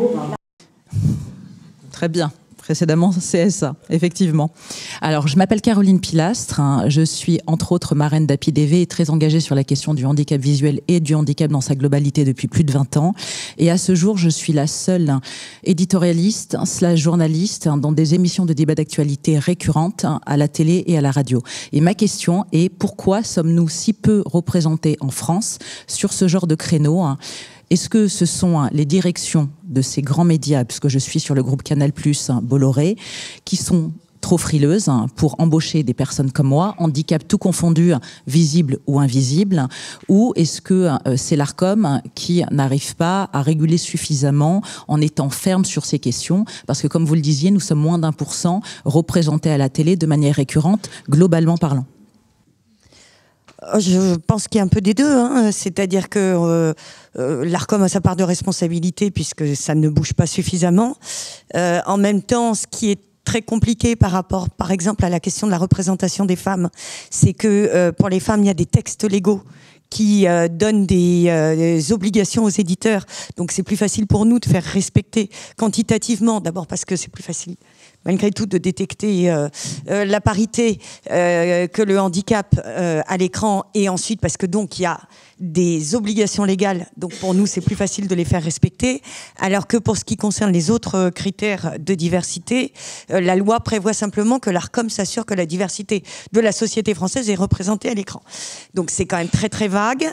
Très bien. Précédemment CSA, effectivement. Alors, je m'appelle Caroline Pilastre. Je suis, entre autres, marraine d'APIDV et très engagée sur la question du handicap visuel et du handicap dans sa globalité depuis plus de 20 ans. Et à ce jour, je suis la seule éditorialiste / journaliste dans des émissions de débat d'actualité récurrentes à la télé et à la radio. Et ma question est, pourquoi sommes-nous si peu représentés en France sur ce genre de créneau ? Est-ce que ce sont les directions de ces grands médias, puisque je suis sur le groupe Canal+, Bolloré, qui sont trop frileuses pour embaucher des personnes comme moi, handicap tout confondu, visible ou invisible, ou est-ce que c'est l'ARCOM qui n'arrive pas à réguler suffisamment en étant ferme sur ces questions? Parce que, comme vous le disiez, nous sommes moins d'1% représentés à la télé de manière récurrente, globalement parlant. Je pense qu'il y a un peu des deux, hein. C'est-à-dire que l'ARCOM a sa part de responsabilité puisque ça ne bouge pas suffisamment. En même temps, ce qui est très compliqué par rapport, par exemple, à la question de la représentation des femmes, c'est que pour les femmes, il y a des textes légaux qui donnent des obligations aux éditeurs. Donc c'est plus facile pour nous de faire respecter quantitativement, d'abord parce que c'est plus facile malgré tout de détecter la parité que le handicap à l'écran, et ensuite parce que donc il y a des obligations légales, donc pour nous c'est plus facile de les faire respecter, alors que pour ce qui concerne les autres critères de diversité, la loi prévoit simplement que l'ARCOM s'assure que la diversité de la société française est représentée à l'écran. Donc c'est quand même très très vague.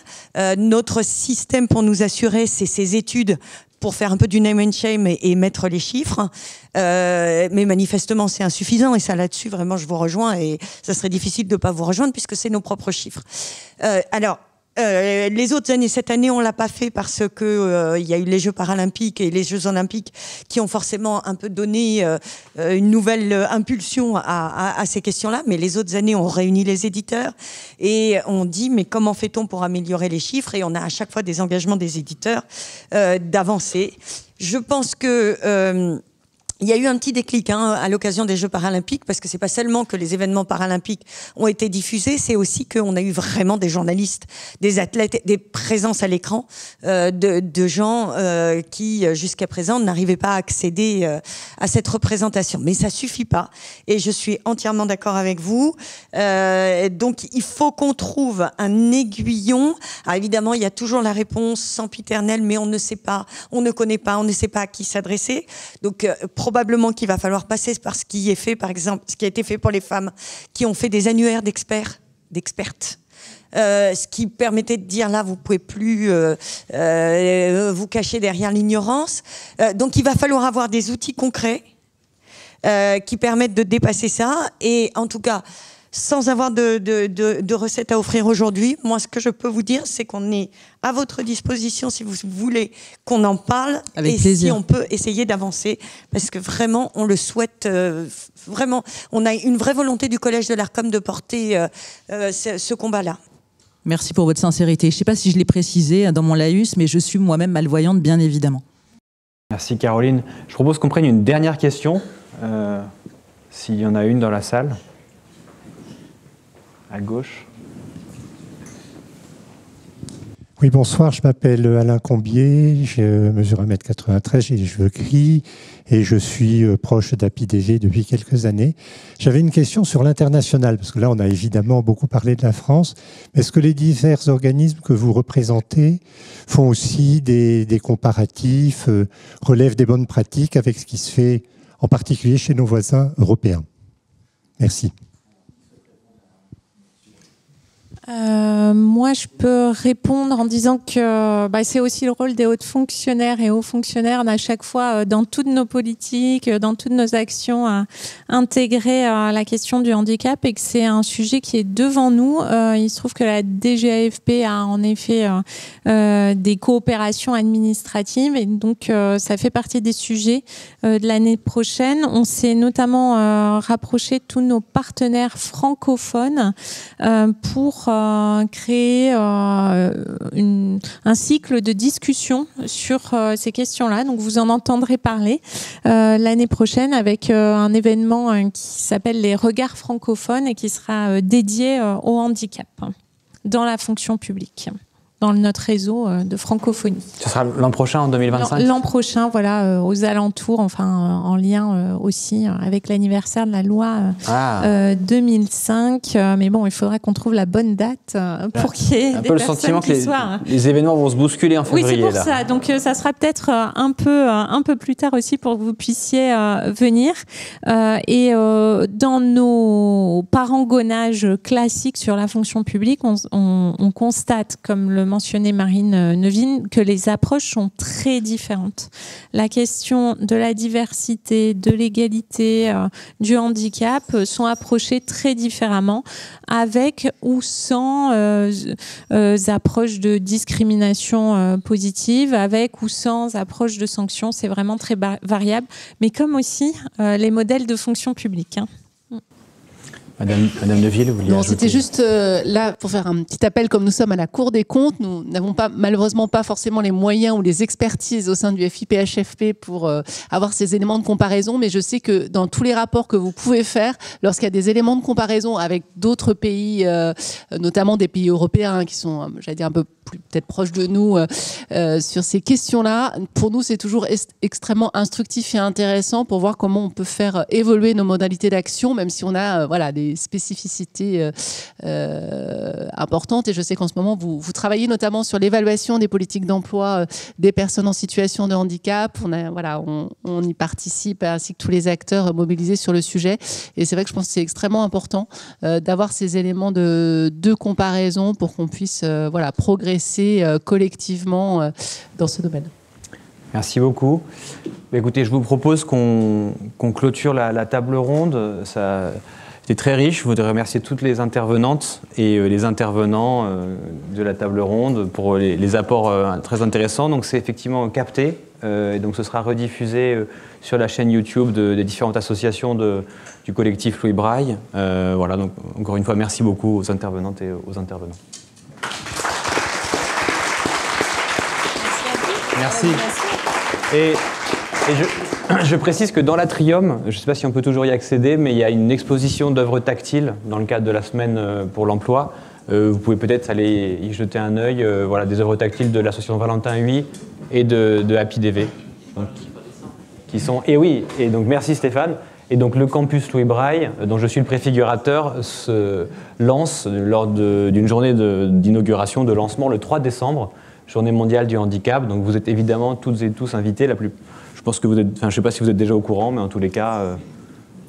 Notre système pour nous assurer, c'est ces études pour faire un peu du name and shame et mettre les chiffres. Mais manifestement, c'est insuffisant. Et ça, là-dessus, vraiment, je vous rejoins. Et ça serait difficile de ne pas vous rejoindre puisque c'est nos propres chiffres. Les autres années, cette année, on l'a pas fait parce que il y a eu les Jeux paralympiques et les Jeux olympiques qui ont forcément un peu donné une nouvelle impulsion à ces questions-là. Mais les autres années, on réunit les éditeurs et on dit mais comment fait-on pour améliorer les chiffres? Et on a à chaque fois des engagements des éditeurs d'avancer. Je pense que il y a eu un petit déclic à l'occasion des Jeux paralympiques, parce que c'est pas seulement que les événements paralympiques ont été diffusés, c'est aussi qu'on a eu vraiment des journalistes, des athlètes, des présences à l'écran de gens qui, jusqu'à présent, n'arrivaient pas à accéder à cette représentation. Mais ça suffit pas, et je suis entièrement d'accord avec vous. Donc, il faut qu'on trouve un aiguillon. Alors, évidemment, il y a toujours la réponse sempiternelle, mais on ne sait pas, on ne connaît pas, on ne sait pas à qui s'adresser. Donc, probablement qu'il va falloir passer par ce qui est fait, par exemple, ce qui a été fait pour les femmes qui ont fait des annuaires d'expertes. Ce qui permettait de dire là, vous pouvez plus vous cacher derrière l'ignorance. Donc, il va falloir avoir des outils concrets qui permettent de dépasser ça. Et en tout cas, sans avoir de recettes à offrir aujourd'hui, moi, ce que je peux vous dire, c'est qu'on est à votre disposition si vous voulez qu'on en parle. Avec et plaisir. si on peut essayer d'avancer, parce que vraiment, on le souhaite. Vraiment, on a une vraie volonté du Collège de l'ARCOM de porter ce combat-là. Merci pour votre sincérité. Je ne sais pas si je l'ai précisé dans mon laïus, mais je suis moi-même malvoyante, bien évidemment. Merci Caroline. Je propose qu'on prenne une dernière question, s'il y en a une dans la salle. À gauche. Oui, bonsoir, je m'appelle Alain Combier, je mesure 1m93, j'ai les cheveux gris et je suis proche d'APIDV depuis quelques années. J'avais une question sur l'international, parce que là on a évidemment beaucoup parlé de la France. Est-ce que les divers organismes que vous représentez font aussi des comparatifs, relèvent des bonnes pratiques avec ce qui se fait en particulier chez nos voisins européens? Merci. Moi, je peux répondre en disant que c'est aussi le rôle des hauts fonctionnaires et hauts fonctionnaires à chaque fois dans toutes nos politiques, dans toutes nos actions, à intégrer la question du handicap et que c'est un sujet qui est devant nous. Il se trouve que la DGAFP a en effet des coopérations administratives et donc ça fait partie des sujets de l'année prochaine. On s'est notamment rapproché de tous nos partenaires francophones pour créer un cycle de discussion sur ces questions-là. Donc vous en entendrez parler l'année prochaine avec un événement qui s'appelle les Regards francophones et qui sera dédié au handicap dans la fonction publique, dans notre réseau de francophonie. Ce sera l'an prochain, en 2025 ? L'an prochain, voilà, aux alentours, enfin en lien aussi avec l'anniversaire de la loi 2005. Mais bon, il faudra qu'on trouve la bonne date pour qu'il y ait des personnes qui soient... Les événements vont se bousculer en février. Oui, c'est pour ça. Donc, ça sera peut-être un peu plus tard aussi pour que vous puissiez venir. Et dans nos parangonnages classiques sur la fonction publique, on constate, comme le mentionnait Marine Nevine, que les approches sont très différentes. La question de la diversité, de l'égalité, du handicap sont approchées très différemment, avec ou sans approche de discrimination positive, avec ou sans approche de sanctions. C'est vraiment très variable, mais comme aussi les modèles de fonction publique. Madame Neville, vous vouliez Non, ajouter ? c'était juste là pour faire un petit appel. Comme nous sommes à la Cour des comptes, nous n'avons malheureusement pas forcément les moyens ou les expertises au sein du FIPHFP pour avoir ces éléments de comparaison, mais je sais que dans tous les rapports que vous pouvez faire, lorsqu'il y a des éléments de comparaison avec d'autres pays, notamment des pays européens qui sont, j'allais dire, un peu plus peut-être proches de nous sur ces questions-là, pour nous c'est toujours extrêmement instructif et intéressant pour voir comment on peut faire évoluer nos modalités d'action, même si on a des spécificités importantes. Et je sais qu'en ce moment vous travaillez notamment sur l'évaluation des politiques d'emploi des personnes en situation de handicap. On y participe, ainsi que tous les acteurs mobilisés sur le sujet. Et c'est vrai que je pense que c'est extrêmement important d'avoir ces éléments de comparaison pour qu'on puisse progresser collectivement dans ce domaine. Merci beaucoup. Écoutez, je vous propose qu'on clôture la table ronde. Ça, c'était très riche. Je voudrais remercier toutes les intervenantes et les intervenants de la table ronde pour les apports très intéressants. Donc c'est effectivement capté. Et donc ce sera rediffusé sur la chaîne YouTube des différentes associations du collectif Louis Braille. Voilà, donc encore une fois, merci beaucoup aux intervenantes et aux intervenants. Merci. Et je précise que dans l'Atrium, je ne sais pas si on peut toujours y accéder, mais il y a une exposition d'œuvres tactiles dans le cadre de la semaine pour l'emploi. Vous pouvez peut-être aller y jeter un œil. Des œuvres tactiles de l'association Valentin Huy et de Happy DV. Donc, qui sont... Et oui, et donc merci Stéphane. Et donc le campus Louis Braille, dont je suis le préfigurateur, se lance lors d'une journée d'inauguration, de lancement, le 3 décembre. Journée mondiale du handicap, donc vous êtes évidemment toutes et tous invités. Je pense que vous êtes, je ne sais pas si vous êtes déjà au courant, mais en tous les cas,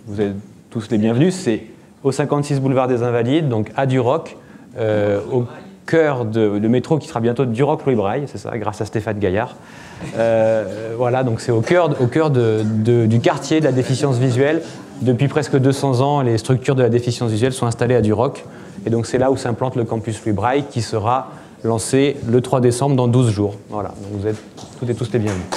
vous êtes tous les bienvenus. C'est au 56 boulevard des Invalides, donc à Duroc, au cœur de métro qui sera bientôt Duroc-Louis Braille, c'est ça, grâce à Stéphane Gaillard. Donc c'est au cœur du quartier de la déficience visuelle. Depuis presque 200 ans, les structures de la déficience visuelle sont installées à Duroc, et donc c'est là où s'implante le campus Louis Braille, qui sera lancé le 3 décembre dans 12 jours. Voilà, donc vous êtes toutes et tous les bienvenus.